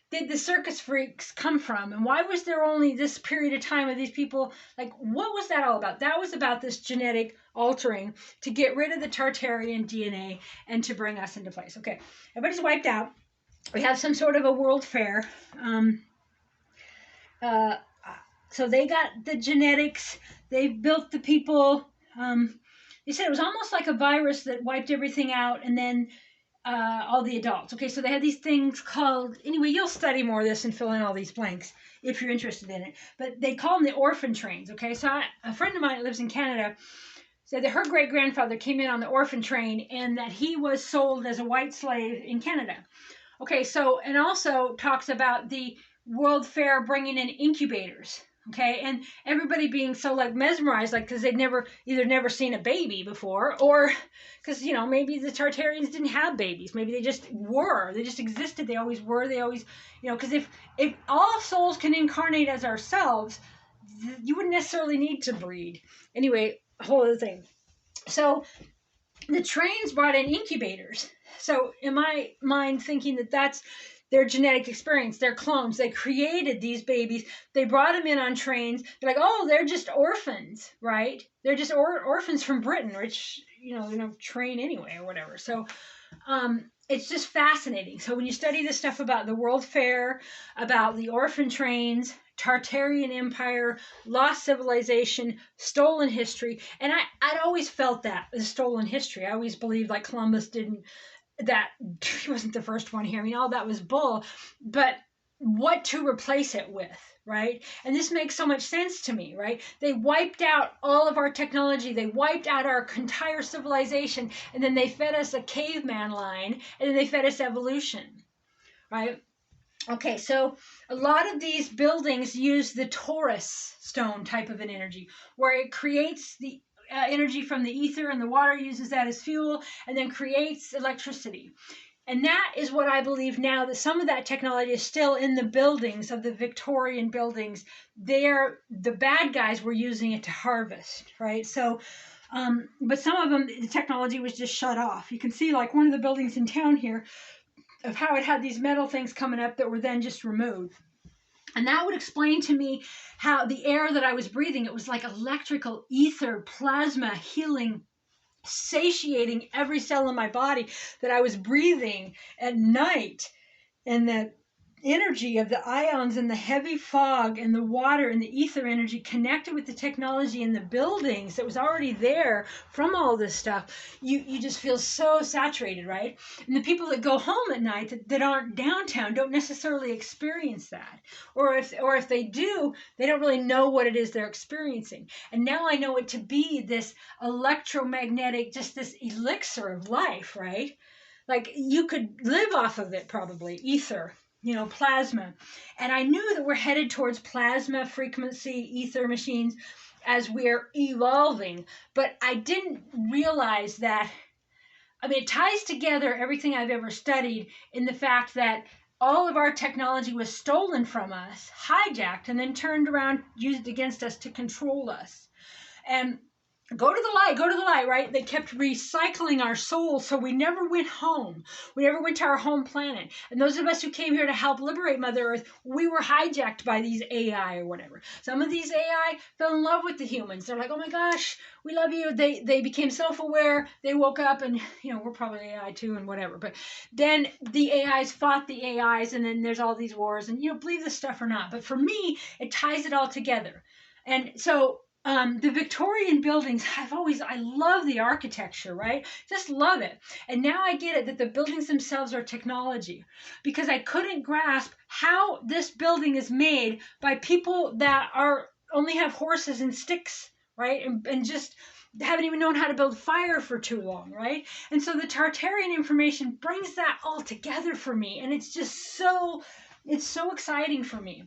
did the circus freaks come from? And why was there only this period of time of these people? Like, what was that all about? That was about this genetic altering to get rid of the Tartarian DNA and to bring us into place. Okay, everybody's wiped out. We have some sort of a world fair. So they got the genetics. They built the people. They said it was almost like a virus that wiped everything out, and then all the adults. Okay, so they had these things called, anyway, you'll study more of this and fill in all these blanks if you're interested in it. But they call them the Orphan Trains. Okay, so a friend of mine that lives in Canada said that her great-grandfather came in on the Orphan Train and that he was sold as a white slave in Canada. Okay, so, and also talks about the World Fair bringing in incubators. Okay, and everybody being so like mesmerized, like because they'd never seen a baby before, or because maybe the Tartarians didn't have babies, maybe they just existed, they always were, they always because if all souls can incarnate as ourselves, you wouldn't necessarily need to breed. Anyway, a whole other thing. So the trains brought in incubators. So in my mind, thinking that that's their genetic experience, their clones. They created these babies. They brought them in on trains. They're like, oh, they're just orphans, right? They're just orphans from Britain, which, you know, they don't train anyway or whatever. So it's just fascinating. So when you study this stuff about the World Fair, about the Orphan Trains, Tartarian Empire, lost civilization, stolen history, and I'd always felt that, the stolen history. I always believed like Columbus that he wasn't the first one here. I mean, all that was bull, but what to replace it with, right? And this makes so much sense to me, right? They wiped out all of our technology. They wiped out our entire civilization, and then they fed us a caveman line, and then they fed us evolution, right? Okay, so a lot of these buildings use the Taurus Stone type of an energy, where it creates the energy from the ether, and the water uses that as fuel, and then creates electricity. And that is what I believe now, that some of that technology is still in the buildings of the Victorian buildings. The bad guys were using it to harvest, right? So, but some of them, the technology was just shut off. You can see like one of the buildings in town here of how it had these metal things coming up that were then just removed. And that would explain to me how the air that I was breathing, it was like electrical ether, plasma, healing, satiating every cell in my body that I was breathing at night. And the energy of the ions and the heavy fog and the water and the ether energy connected with the technology in the buildings that was already there from all this stuff, you just feel so saturated, right? And the people that go home at night that aren't downtown don't necessarily experience that. Or if they do, they don't really know what it is they're experiencing. And now I know it to be this electromagnetic, just this elixir of life, right? Like you could live off of it probably, ether. You know, plasma. And I knew that we're headed towards plasma frequency ether machines as we're evolving, but I didn't realize that. I mean, it ties together everything I've ever studied in the fact that all of our technology was stolen from us, hijacked, and then turned around, used against us to control us. And go to the light, right? They kept recycling our souls, so we never went home. We never went to our home planet. And those of us who came here to help liberate Mother Earth, we were hijacked by these AI or whatever. Some of these AI fell in love with the humans. They're like, oh my gosh, we love you. They became self-aware. They woke up and, you know, we're probably AI too and whatever. But then the AIs fought the AIs, and then there's all these wars. And, you know, believe this stuff or not. But for me, it ties it all together. And so the Victorian buildings, I love the architecture, right? Just love it. And now I get it that the buildings themselves are technology, because I couldn't grasp how this building is made by people that only have horses and sticks, right? And just haven't even known how to build fire for too long, right? And so the Tartarian information brings that all together for me. And it's just it's so exciting for me.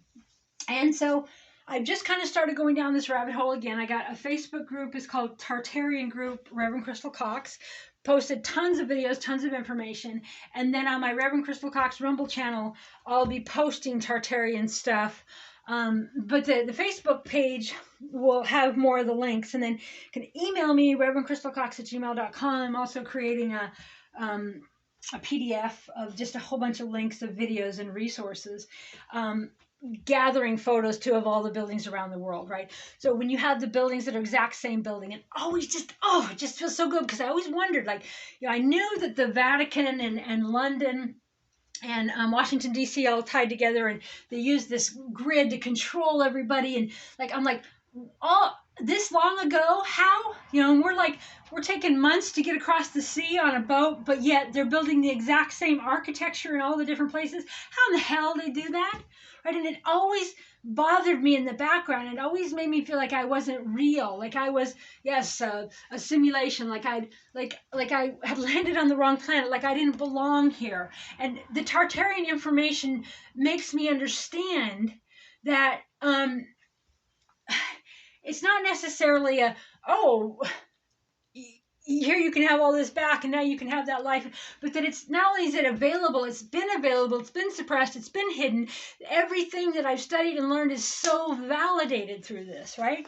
And so I've just kind of started going down this rabbit hole again. I got a Facebook group. It's called Tartarian Group, Reverend Crystal Cox. Posted tons of videos, tons of information. And then on my Reverend Crystal Cox Rumble channel, I'll be posting Tartarian stuff. But the Facebook page will have more of the links. And then you can email me, reverendcrystalcox@gmail.com. I'm also creating a PDF of just a whole bunch of links of videos and resources. Gathering photos too of all the buildings around the world, right? So when you have the buildings that are exact same building, and it just feels so good, because I always wondered, like, you know, I knew that the Vatican and London and Washington D.C. all tied together, and they use this grid to control everybody, and like I'm like, all this long ago, how? You know, and we're taking months to get across the sea on a boat, but yet they're building the exact same architecture in all the different places. How in the hell they do that? Right? And it always bothered me in the background. It always made me feel like I wasn't real, like I was, yes, a simulation, like I had landed on the wrong planet, like I didn't belong here. And the Tartarian information makes me understand that it's not necessarily here you can have all this back and now you can have that life, but that it's not only is it available, it's been suppressed, it's been hidden. Everything that I've studied and learned is so validated through this, right?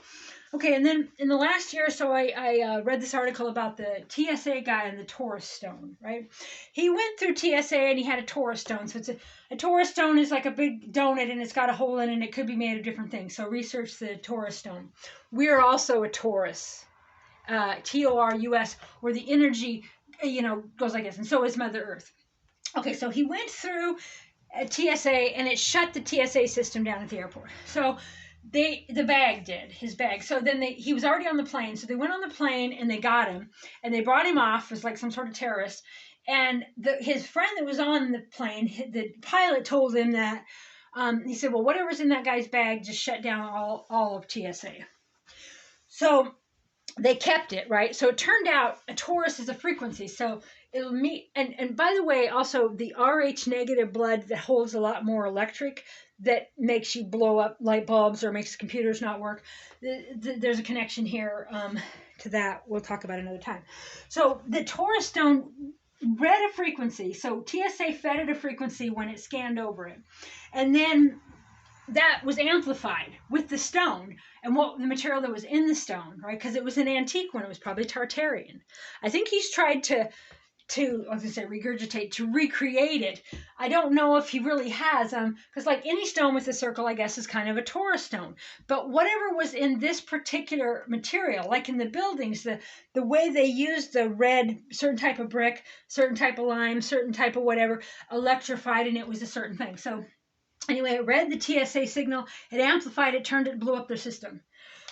Okay, and then in the last year or so, I read this article about the TSA guy and the Taurus Stone, right? He went through TSA and he had a Taurus Stone. So it's a Taurus Stone is like a big donut and it's got a hole in it and it could be made of different things. So research the Taurus Stone. We're also a Taurus, Taurus, where the energy, goes like this. And so is Mother Earth. Okay, so he went through a TSA and it shut the TSA system down at the airport. So the bag did his bag. So then he was already on the plane. So they went on the plane and they got him and they brought him off as like some sort of terrorist. And his friend that was on the plane, the pilot told him that he said, well, whatever's in that guy's bag just shut down all of TSA. So they kept it, right? So it turned out a Taurus is a frequency. So it'll meet, and by the way, also the Rh negative blood that holds a lot more electric, that makes you blow up light bulbs or makes computers not work. There's a connection here to that. We'll talk about another time. So the Taurus Stone read a frequency. So TSA fed it a frequency when it scanned over it. And then that was amplified with the stone and what the material that was in the stone, right? Because it was an antique one. It was probably Tartarian. I think he's tried to I was going to say regurgitate, to recreate it. I don't know if he really has, because like any stone with a circle, I guess, is kind of a Taurus stone. But whatever was in this particular material, like in the buildings, the way they used the red, certain type of brick, certain type of lime, certain type of whatever, electrified, and it was a certain thing. So anyway, it read the TSA signal, it amplified it, turned it, blew up their system.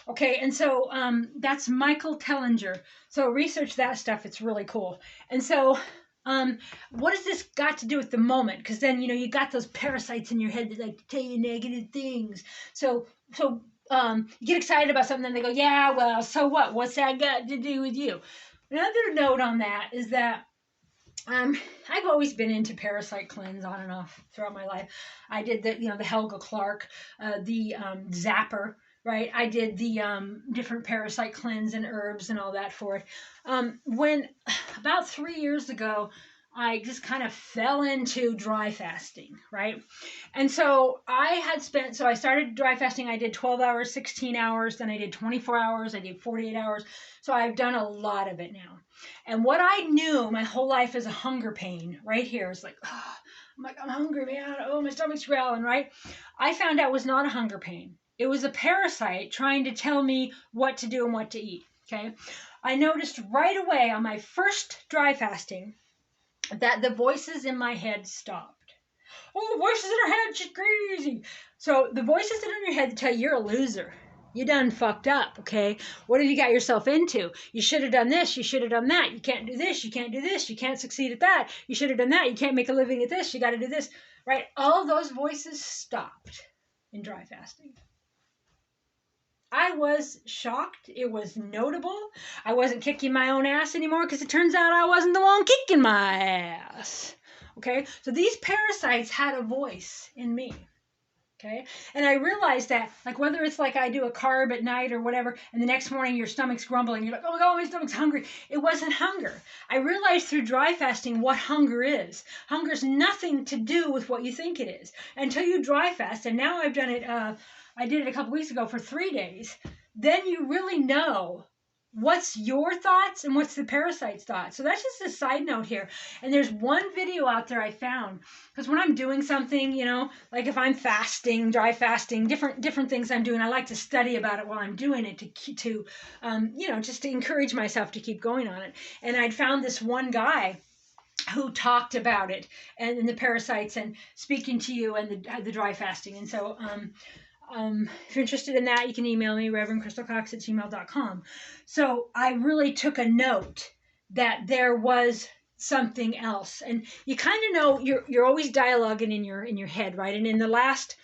Okay, and so that's Michael Tellinger. So research that stuff. It's really cool. And so what has this got to do with the moment? Because then, you got those parasites in your head that like to tell you negative things. So you get excited about something and they go, yeah, well, so what? What's that got to do with you? Another note on that is that I've always been into parasite cleanse on and off throughout my life. I did the Helga Clark, the Zapper, right? I did the different parasite cleanse and herbs and all that for it. When about 3 years ago, I just kind of fell into dry fasting, right? And so I started dry fasting. I did 12 hours, 16 hours, then I did 24 hours, I did 48 hours. So I've done a lot of it now. And what I knew my whole life is a hunger pain right here is like, I'm hungry, man. Oh, my stomach's growling, right? I found out it was not a hunger pain. It was a parasite trying to tell me what to do and what to eat, okay? I noticed right away on my first dry fasting that the voices in my head stopped. Oh, the voices in her head, she's crazy. So the voices that are in your head tell you you're a loser. You done fucked up, okay? What have you got yourself into? You should have done this. You should have done that. You can't do this. You can't do this. You can't succeed at that. You should have done that. You can't make a living at this. You got to do this, right? All of those voices stopped in dry fasting. I was shocked. It was notable. I wasn't kicking my own ass anymore because it turns out I wasn't the one kicking my ass. Okay? So these parasites had a voice in me. Okay? And I realized that, like, whether it's like I do a carb at night or whatever, and the next morning your stomach's grumbling, you're like, oh my God, my stomach's hungry. It wasn't hunger. I realized through dry fasting what hunger is. Hunger's nothing to do with what you think it is until you dry fast. And now I've done it, I did it a couple weeks ago for 3 days. Then you really know what's your thoughts and what's the parasite's thoughts. So that's just a side note here. And there's one video out there I found, because when I'm doing something, like if I'm fasting, dry fasting, different things I'm doing, I like to study about it while I'm doing it to just to encourage myself to keep going on it. And I'd found this one guy who talked about it and the parasites and speaking to you and the dry fasting. And so if you're interested in that, you can email me, reverendcrystalcox@gmail.com. So I really took a note that there was something else. And you kind of know you're always dialoguing in your head, right? And in the last,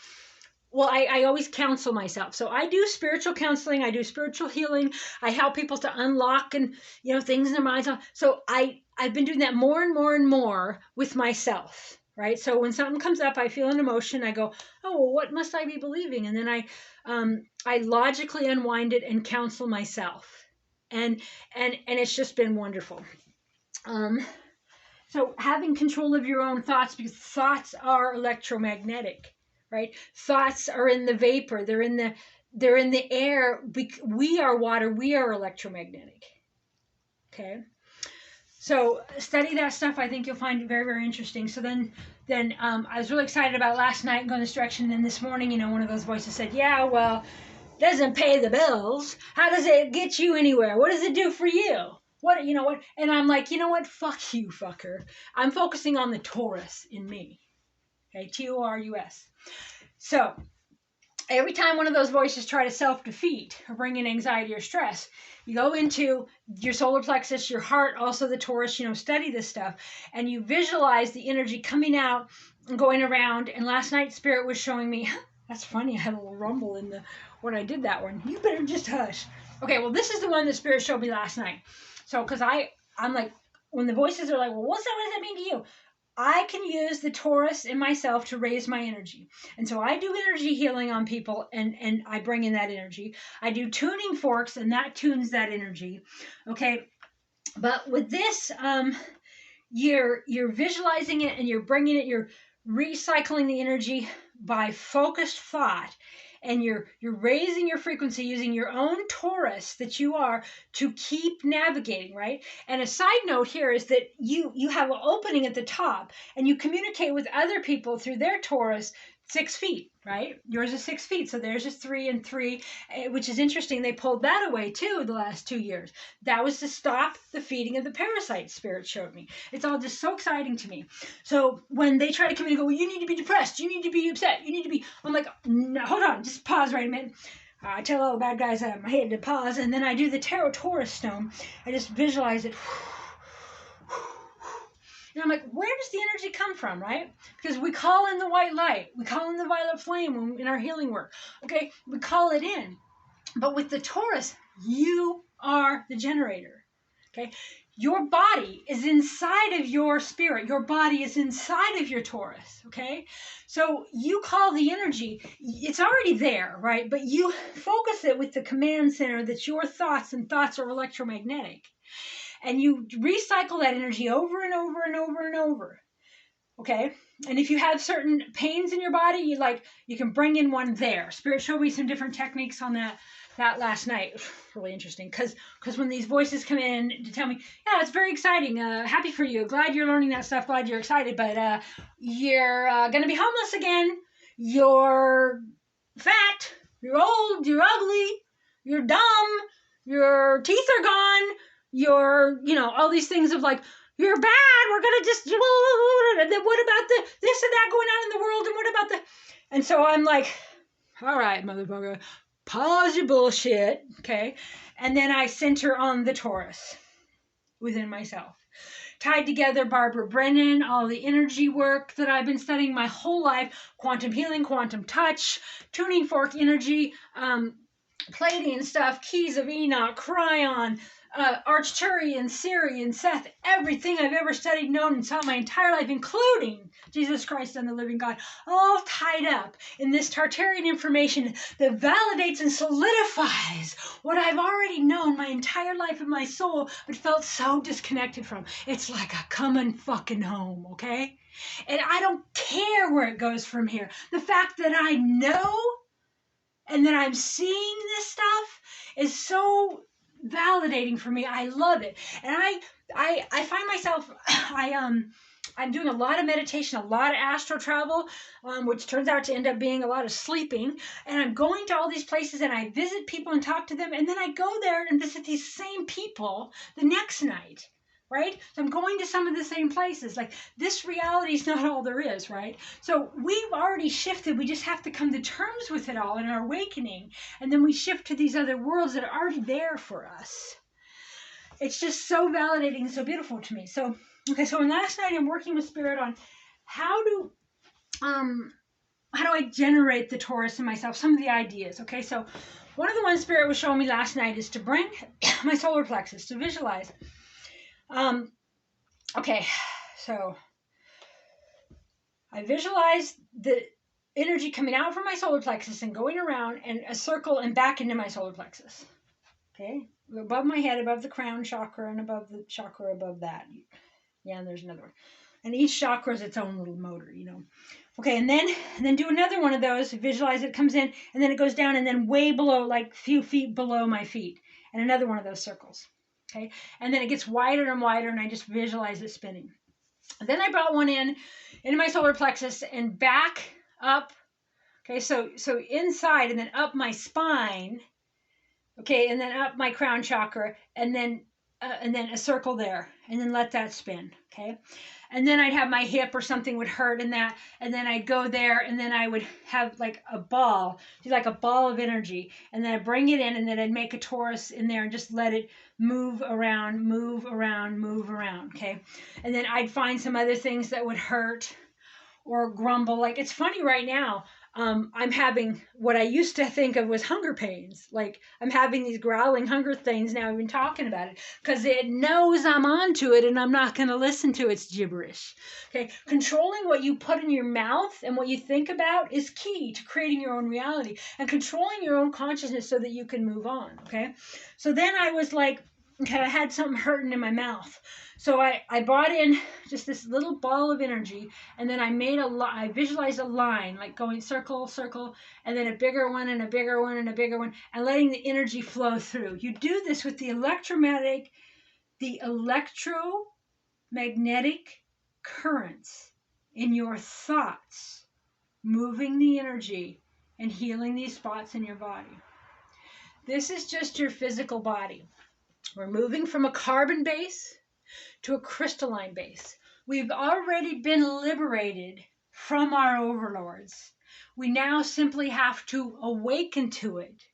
I always counsel myself. So I do spiritual counseling. I do spiritual healing. I help people to unlock and, things in their minds. So I've been doing that more and more and more with myself. Right? So when something comes up, I feel an emotion. I go, oh, well, what must I be believing? And then I logically unwind it and counsel myself. And it's just been wonderful. So having control of your own thoughts, because thoughts are electromagnetic, right? Thoughts are in the vapor. They're in they're in the air. We are water. We are electromagnetic. Okay. So study that stuff. I think you'll find it very, very interesting. So then I was really excited about last night going this direction. And then this morning, one of those voices said, yeah, well, doesn't pay the bills. How does it get you anywhere? What does it do for you? What, what? And I'm like, you know what? Fuck you, fucker. I'm focusing on the Taurus in me. Okay, Taurus. So every time one of those voices try to self-defeat or bring in anxiety or stress, you go into your solar plexus, your heart, also the Taurus, study this stuff, and you visualize the energy coming out and going around. And last night, Spirit was showing me, that's funny, I had a little rumble when I did that one. You better just hush. Okay, well, this is the one that Spirit showed me last night. So, because I'm like, when the voices are like, well, what does that mean to you? I can use the Taurus in myself to raise my energy. And so I do energy healing on people, and I bring in that energy. I do tuning forks, and that tunes that energy. Okay. But with this, you're visualizing it and you're bringing it, you're recycling the energy by focused thought. And you're raising your frequency using your own Taurus that you are to keep navigating, right? And a side note here is that you have an opening at the top, and you communicate with other people through their Taurus 6 feet, right? Yours is 6 feet, so theirs is 3 and 3, which is interesting. They pulled that away too the last 2 years. That was to stop the feeding of the parasites, Spirit showed me. It's all just so exciting to me. So when they try to come in and go, well, you need to be depressed, you need to be upset, you need to be, I'm like, no, hold on, just pause right a minute. I tell all the bad guys I had to pause, and then I do the Taurus Stone. I just visualize it. And I'm like, where does the energy come from, right? Because we call in the white light. We call in the violet flame in our healing work. Okay, we call it in. But with the Taurus, you are the generator. Okay, your body is inside of your spirit. Your body is inside of your Taurus. Okay, so you call the energy. It's already there, right? But you focus it with the command center that's your thoughts, and thoughts are electromagnetic. And you recycle that energy over and over and over and over. Okay? And if you have certain pains in your body, you can bring in one there. Spirit showed me some different techniques on that last night. Really interesting. Because when these voices come in to tell me, yeah, it's very exciting. Happy for you. Glad you're learning that stuff. Glad you're excited. But you're going to be homeless again. You're fat. You're old. You're ugly. You're dumb. Your teeth are gone. You're, all these things of like, you're bad, we're going to just, and then what about this and that going on in the world, and what about and so I'm like, all right, motherfucker, pause your bullshit, okay? And then I center on the Taurus within myself. Tied together Barbara Brennan, all the energy work that I've been studying my whole life, quantum healing, quantum touch, tuning fork energy, Pleiadian stuff, keys of Enoch, Cryon, Arcturian, Syrian, Seth, everything I've ever studied, known, and saw my entire life, including Jesus Christ and the living God, all tied up in this Tartarian information that validates and solidifies what I've already known my entire life in my soul, but felt so disconnected from. It's like a coming fucking home, okay? And I don't care where it goes from here. The fact that I know and that I'm seeing this stuff is so validating for me. I love it. And I find myself, I'm doing a lot of meditation, a lot of astral travel, which turns out to end up being a lot of sleeping. And I'm going to all these places, and I visit people and talk to them. And then I go there and visit these same people the next night, right? So I'm going to some of the same places. Like, this reality is not all there is, right? So we've already shifted. We just have to come to terms with it all in our awakening. And then we shift to these other worlds that are already there for us. It's just so validating and so beautiful to me. So, okay, so last night I'm working with Spirit on how do I generate the Taurus in myself, some of the ideas, okay? So one of the ones Spirit was showing me last night is to bring my solar plexus, to visualize. Okay, so I visualize the energy coming out from my solar plexus and going around and a circle and back into my solar plexus. Okay, above my head, above the crown chakra, and above the chakra above that. Yeah, and there's another one. And each chakra is its own little motor, you know. Okay, and then do another one of those. Visualize it comes in, and then it goes down, and then way below, like a few feet below my feet, and another one of those circles. Okay, and then it gets wider and wider, and I just visualize it spinning. And then I brought one in into my solar plexus and back up. Okay, so inside and then up my spine. Okay, and then up my crown chakra, and then a circle there, and then let that spin. Okay, and then I'd have my hip or something would hurt in that, and then I'd go there, and then I would have like a ball, like a ball of energy, and then I'd bring it in, and then I'd make a torus in there and just let it move around, move around, move around. Okay, and then I'd find some other things that would hurt or grumble. Like, it's funny right now. I'm having what I used to think of was hunger pains. Like, I'm having these growling hunger things now. I've been talking about it because it knows I'm onto it and I'm not going to listen to its gibberish. Okay, controlling what you put in your mouth and what you think about is key to creating your own reality and controlling your own consciousness so that you can move on. Okay, so then I was like, okay, I had something hurting in my mouth. So I brought in just this little ball of energy, and then I visualized a line, like going circle, circle, and then a bigger one, and a bigger one, and a bigger one, and letting the energy flow through. You do this with the electromagnetic currents in your thoughts, moving the energy and healing these spots in your body. This is just your physical body. We're moving from a carbon base to a crystalline base. We've already been liberated from our overlords. We now simply have to awaken to it.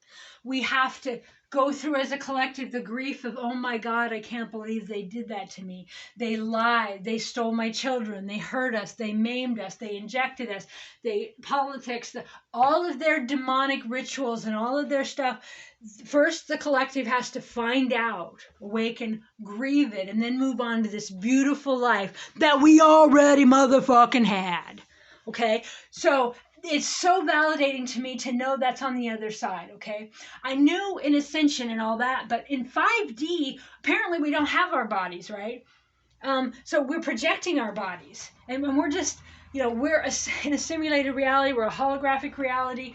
We have to go through as a collective the grief of, oh my God, I can't believe they did that to me. They lied. They stole my children. They hurt us. They maimed us. They injected us. All of their demonic rituals and all of their stuff. First, the collective has to find out, awaken, grieve it, and then move on to this beautiful life that we already motherfucking had. Okay? So it's so validating to me to know that's on the other side, okay? I knew in Ascension and all that, but in 5D, apparently we don't have our bodies, right? So we're projecting our bodies. And when we're just, we're in a simulated reality, we're a holographic reality.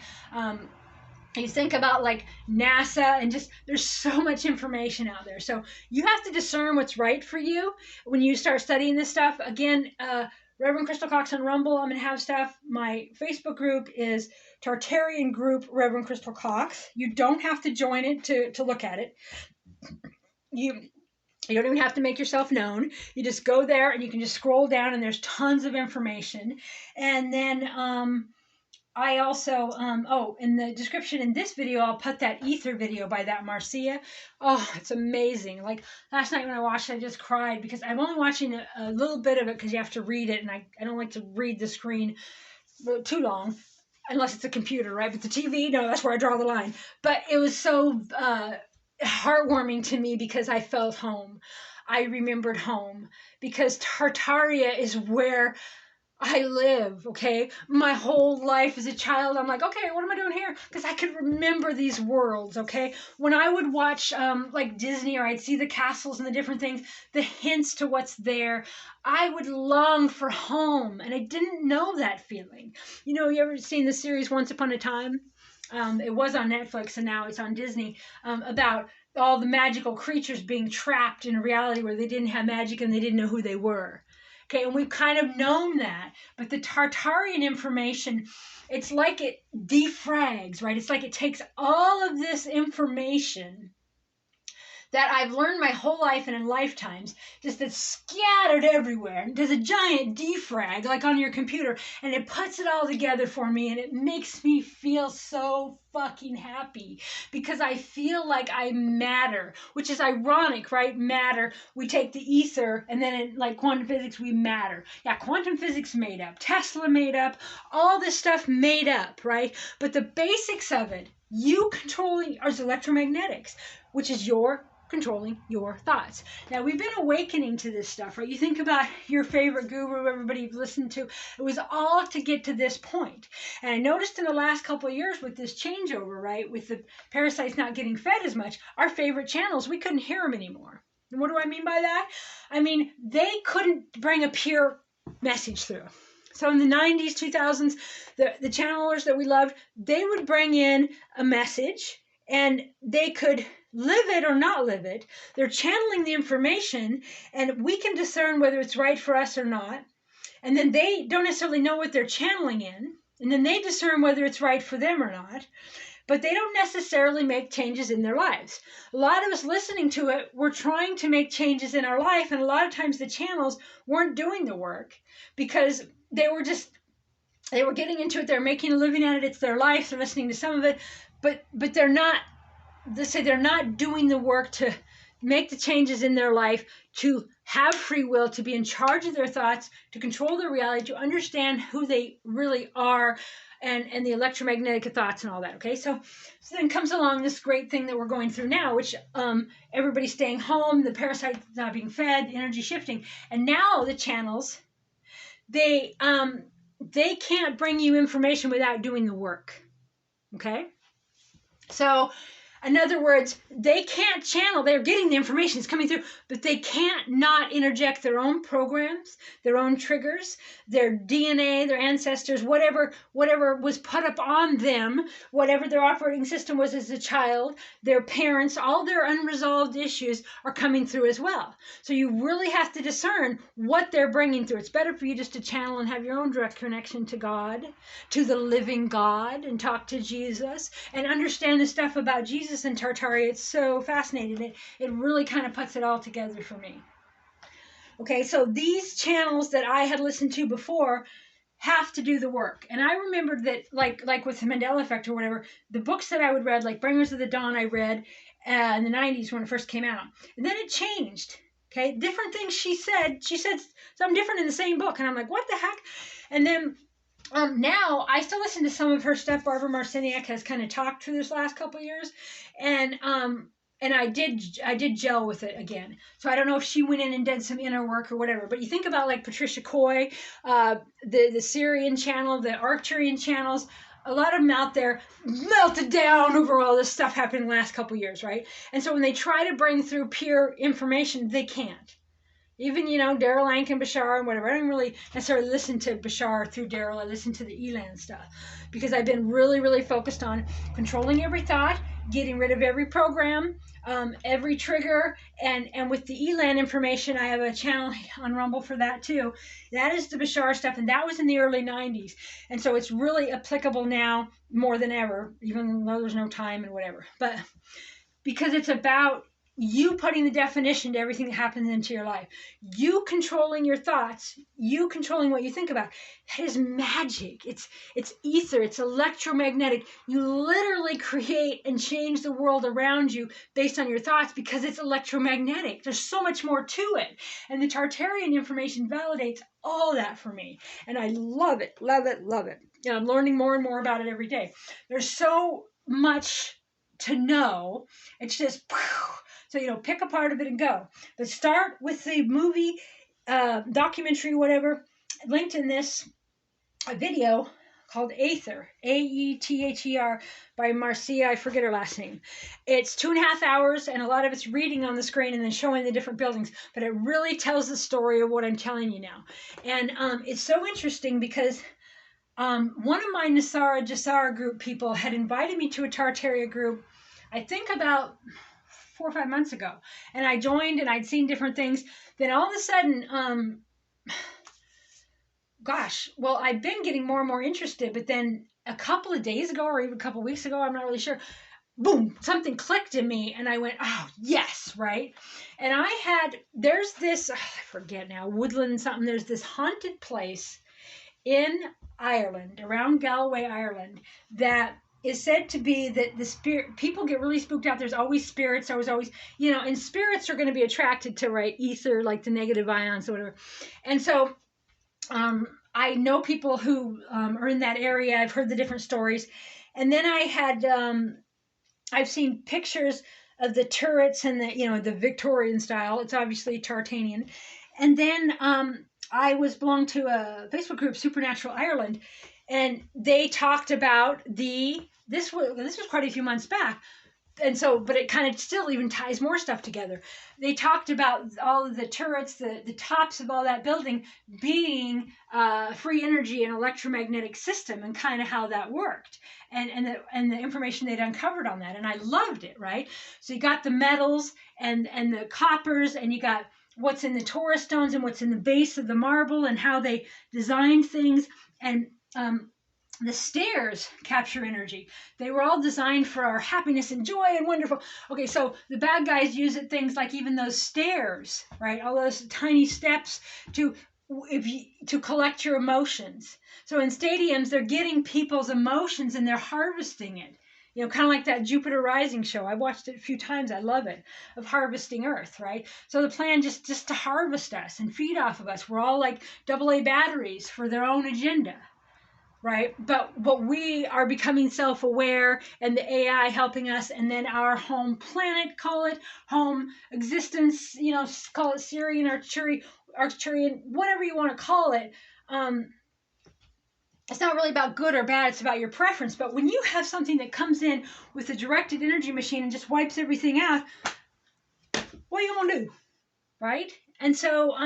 You think about like NASA and just there's so much information out there. So you have to discern what's right for you when you start studying this stuff. Again, Reverend Crystal Cox on Rumble, I'm going to have stuff. My Facebook group is Tartarian group Reverend Crystal Cox. You don't have to join it to look at it. You don't even have to make yourself known. You just go there and you can just scroll down and there's tons of information. And then I also, in the description in this video, I'll put that ether video by that Marcia. Oh, it's amazing. Like last night when I watched it, I just cried because I'm only watching a little bit of it because you have to read it. And I don't like to read the screen too long unless it's a computer, right? But the TV, no, that's where I draw the line. But it was so heartwarming to me because I felt home. I remembered home because Tartaria is where I live, okay? My whole life as a child, I'm like, okay, what am I doing here? Because I could remember these worlds, okay? When I would watch like Disney or I'd see the castles and the different things, the hints to what's there, I would long for home. And I didn't know that feeling. You ever seen the series Once Upon a Time? It was on Netflix and now it's on Disney, about all the magical creatures being trapped in a reality where they didn't have magic and they didn't know who they were. Okay, and we've kind of known that, but the Tartarian information, it's like it defrags, right? It's like it takes all of this information that I've learned my whole life and in lifetimes, just that's scattered everywhere, and does a giant defrag, like on your computer, and it puts it all together for me, and it makes me feel so fucking happy, because I feel like I matter, which is ironic, right? Matter, we take the ether, and then in like quantum physics, we matter. Yeah, quantum physics made up, Tesla made up, all this stuff made up, right? But the basics of it, you controlling, is electromagnetics, which is your controlling your thoughts. Now, we've been awakening to this stuff, right? You think about your favorite guru, everybody you've listened to, it was all to get to this point. And I noticed in the last couple of years with this changeover, right, with the parasites not getting fed as much, our favorite channels, we couldn't hear them anymore. And what do I mean by that? I mean, they couldn't bring a pure message through. So in the 90s, 2000s, the channelers that we loved, they would bring in a message and they could live it or not live it. They're channeling the information and we can discern whether it's right for us or not. And then they don't necessarily know what they're channeling in. And then they discern whether it's right for them or not. But they don't necessarily make changes in their lives. A lot of us listening to it, we're trying to make changes in our life. And a lot of times the channels weren't doing the work because they were getting into it. They're making a living at it. It's their life. They're listening to some of it. But they're not, they're not doing the work to make the changes in their life, to have free will, to be in charge of their thoughts, to control their reality, to understand who they really are, and the electromagnetic thoughts and all that. Okay, so then comes along this great thing that we're going through now, which everybody's staying home, the parasites not being fed, energy shifting, and now the channels, they can't bring you information without doing the work. Okay, so in other words, they can't channel. They're getting the information. It's coming through, but they can't not interject their own programs, their own triggers, their DNA, their ancestors, whatever was put up on them, whatever their operating system was as a child, their parents, all their unresolved issues are coming through as well. So you really have to discern what they're bringing through. It's better for you just to channel and have your own direct connection to God, to the living God, and talk to Jesus and understand the stuff about Jesus and Tartary. It's so fascinating. It really kind of puts it all together for me. Okay, so these channels that I had listened to before have to do the work. And I remembered that, like with the Mandela Effect or whatever, the books that I would read, like Bringers of the Dawn, I read in the 90s when it first came out. And then it changed. Okay, different things she said something different in the same book. And I'm like, what the heck? And then now I still listen to some of her stuff. Barbara Marciniak has kind of talked through this last couple of years, and I did gel with it again. So I don't know if she went in and did some inner work or whatever. But you think about like Patricia Coy, the Syrian channel, the Arcturian channels. A lot of them out there melted down over all this stuff happening in the last couple of years, right? And so when they try to bring through pure information, they can't. Even, Daryl Ank and Bashar and whatever. I don't really necessarily listen to Bashar through Daryl. I listen to the Elan stuff because I've been really, really focused on controlling every thought, getting rid of every program, every trigger, and with the Elan information, I have a channel on Rumble for that too. That is the Bashar stuff, and that was in the early 90s. And so it's really applicable now more than ever, even though there's no time and whatever. But because it's about you putting the definition to everything that happens into your life, you controlling your thoughts, you controlling what you think about. That is magic. It's ether. It's electromagnetic. You literally create and change the world around you based on your thoughts because it's electromagnetic. There's so much more to it. And the Tartarian information validates all that for me. And I love it, love it, love it. And I'm learning more and more about it every day. There's so much to know. It's just... So, pick a part of it and go. But start with the movie, documentary, whatever, linked in this video called Aether, A-E-T-H-E-R, by Marcia, I forget her last name. It's 2.5 hours, and a lot of it's reading on the screen and then showing the different buildings. But it really tells the story of what I'm telling you now. And it's so interesting because one of my Nasara Jasara group people had invited me to a Tartaria group, I think about 4 or 5 months ago, and I joined and I'd seen different things. Then all of a sudden, I've been getting more and more interested, but then a couple of days ago or even a couple of weeks ago, I'm not really sure, boom, something clicked in me and I went, oh yes, right? And there's this, I forget now, Woodland something, there's this haunted place in Ireland, around Galway, Ireland, that is said to be that the spirit, people get really spooked out. There's always spirits. There was always, and spirits are going to be attracted to, right, ether, like the negative ions or whatever. And so I know people who are in that area. I've heard the different stories. And then I've seen pictures of the turrets and the Victorian style. It's obviously Tartarian. And then I belonged to a Facebook group, Supernatural Ireland, and they talked about this was quite a few months back, but it kind of still even ties more stuff together. They talked about all of the turrets, the tops of all that building being free energy and electromagnetic system, and kind of how that worked, and the information they'd uncovered on that, and I loved it, right? So you got the metals and the coppers, and you got what's in the Taurus stones and what's in the base of the marble, and how they designed things, and the stairs capture energy. They were all designed for our happiness and joy and wonderful. Okay, so the bad guys use it, things like even those stairs, right? All those tiny steps to collect your emotions. So in stadiums, they're getting people's emotions and they're harvesting it. You know, kind of like that Jupiter Rising show. I watched it a few times. I love it, of harvesting Earth, right? So the plan just to harvest us and feed off of us. We're all like AA batteries for their own agenda. Right, but we are becoming self-aware, and the AI helping us, and then our home planet, call it home existence, you know, call it Syrian, Arcturian, whatever you want to call it. It's not really about good or bad; it's about your preference. But when you have something that comes in with a directed energy machine and just wipes everything out, what are you gonna do, right? And so,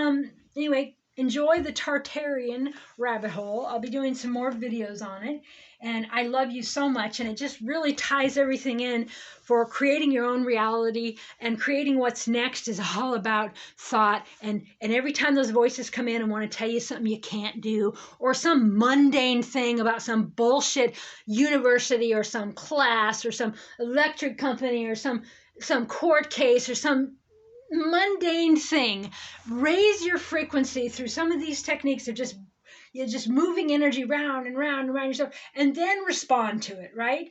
anyway. Enjoy the Tartarian rabbit hole. I'll be doing some more videos on it. And I love you so much. And it just really ties everything in for creating your own reality, and creating what's next is all about thought. And every time those voices come in and want to tell you something you can't do, or some mundane thing about some bullshit university or some class or some electric company or some court case or some mundane thing, raise your frequency through some of these techniques of just moving energy round and round and round yourself, and then respond to it, right?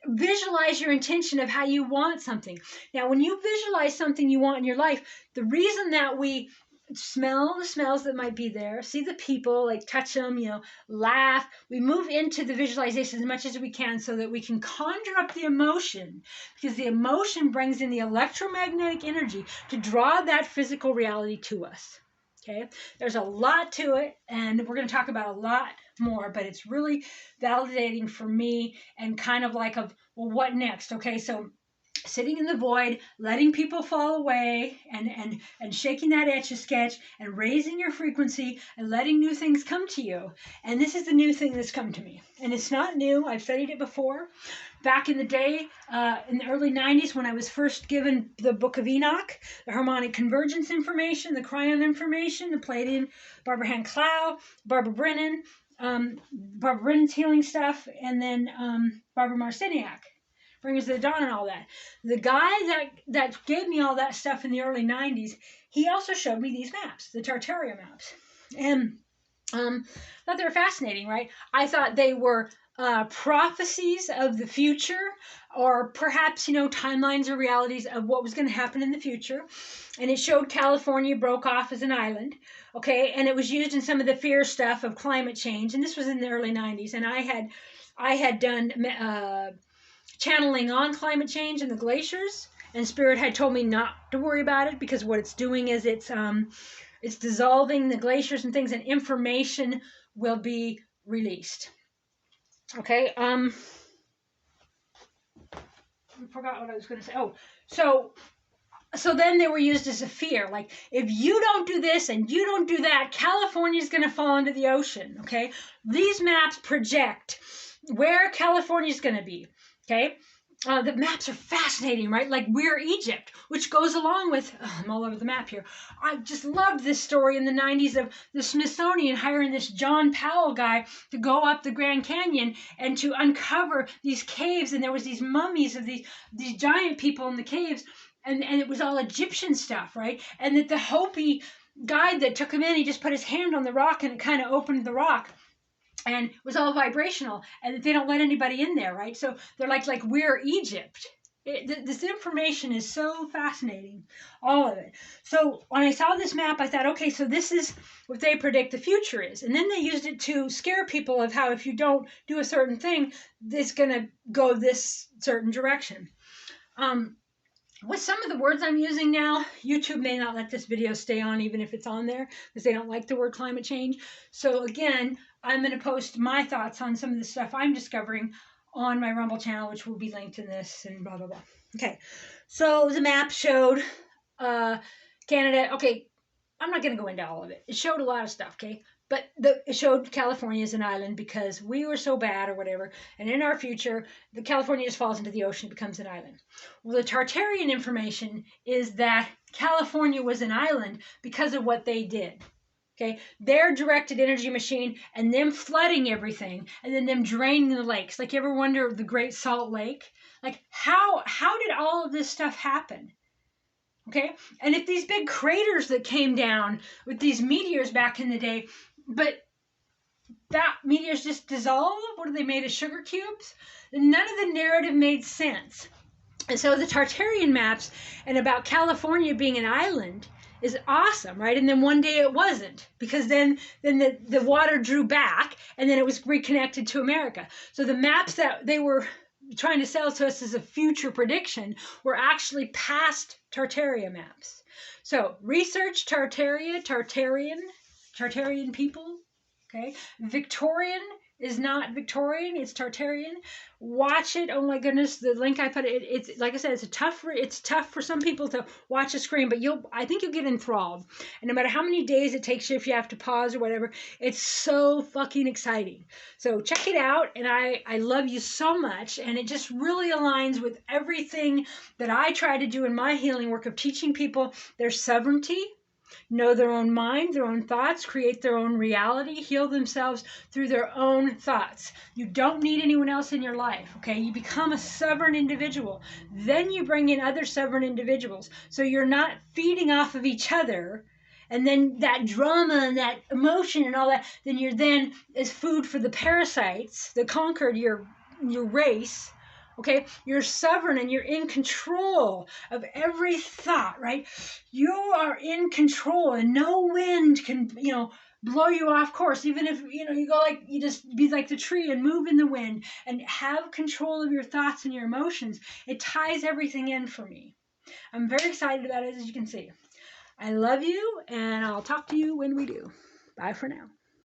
Visualize your intention of how you want something. Now, when you visualize something you want in your life, the reason that we smell the smells that might be there, see the people, like touch them, you know, laugh, we move into the visualization as much as we can so that we can conjure up the emotion, because the emotion brings in the electromagnetic energy to draw that physical reality to us. Okay, there's a lot to it, and we're going to talk about a lot more, but it's really validating for me, and kind of like, well, what next? Okay, so sitting in the void, letting people fall away, and shaking that Etch-a-Sketch, and raising your frequency, and letting new things come to you. And this is the new thing that's come to me. And it's not new. I've studied it before. Back in the day, in the early 90s, when I was first given the Book of Enoch, the harmonic convergence information, the Cryon information, the Palladian, Barbara Hand Clow, Barbara Brennan's healing stuff, and then Barbara Marciniak, Bring Us to the Dawn, and all that. The guy that gave me all that stuff in the early 90s, he also showed me these maps, the Tartarian maps. And I thought they were fascinating, right? I thought they were prophecies of the future, or perhaps, you know, timelines or realities of what was going to happen in the future. And it showed California broke off as an island, okay? And it was used in some of the fear stuff of climate change. And this was in the early 90s. And I had done channeling on climate change and the glaciers, and Spirit had told me not to worry about it, because what it's doing is it's dissolving the glaciers and things, and information will be released. Okay, I forgot what I was going to say. Oh, so then they were used as a fear, like, if you don't do this and you don't do that, California's going to fall into the ocean. Okay, these maps project where California's going to be. Okay, the maps are fascinating, right? Like, we're Egypt, which goes along with, I'm all over the map here. I just loved this story in the 90s of the Smithsonian hiring this John Powell guy to go up the Grand Canyon and to uncover these caves. And there was these mummies of these giant people in the caves. And it was all Egyptian stuff, right? And that the Hopi guide that took him in, he just put his hand on the rock and it kind of opened the rock. And it was all vibrational, and they don't let anybody in there, right? So they're like we're Egypt. This information is so fascinating, all of it. So when I saw this map, I thought, okay, so this is what they predict the future is. And then they used it to scare people of how if you don't do a certain thing, it's going to go this certain direction. With some of the words I'm using now, YouTube may not let this video stay on even if it's on there, because they don't like the word climate change. So again, I'm going to post my thoughts on some of the stuff I'm discovering on my Rumble channel, which will be linked in this, and blah, blah, blah. Okay, so the map showed Canada. Okay, I'm not going to go into all of it. It showed a lot of stuff, okay? But it showed California as an island because we were so bad or whatever. And in our future, the California just falls into the ocean, it becomes an island. Well, the Tartarian information is that California was an island because of what they did. Okay, their directed energy machine and them flooding everything and then them draining the lakes. Like, you ever wonder the Great Salt Lake? Like, how did all of this stuff happen? Okay, and if these big craters that came down with these meteors back in the day, but that meteors just dissolve, what are they made of, sugar cubes? None of the narrative made sense. And so the Tartarian maps and about California being an island is awesome, right? And then one day it wasn't, because then the water drew back and then it was reconnected to America. So the maps that they were trying to sell to us as a future prediction were actually past Tartaria maps. So research Tartarian people. Okay, Victorian is not Victorian, it's Tartarian. Watch it. Oh my goodness, the link I put, it's like I said, it's tough for some people to watch a screen, but I think you'll get enthralled. And no matter how many days it takes you, if you have to pause or whatever, it's so fucking exciting. So check it out, and I love you so much, and it just really aligns with everything that I try to do in my healing work of teaching people their sovereignty, know their own mind, their own thoughts, create their own reality, heal themselves through their own thoughts. You don't need anyone else in your life, okay? You become a sovereign individual. Then you bring in other sovereign individuals. So you're not feeding off of each other, and then that drama and that emotion and all that, then you're then is food for the parasites that conquered your race. Okay, you're sovereign and you're in control of every thought, right? You are in control, and no wind can, blow you off course. Even if, you go like, you just be like the tree and move in the wind and have control of your thoughts and your emotions. It ties everything in for me. I'm very excited about it, as you can see. I love you, and I'll talk to you when we do. Bye for now.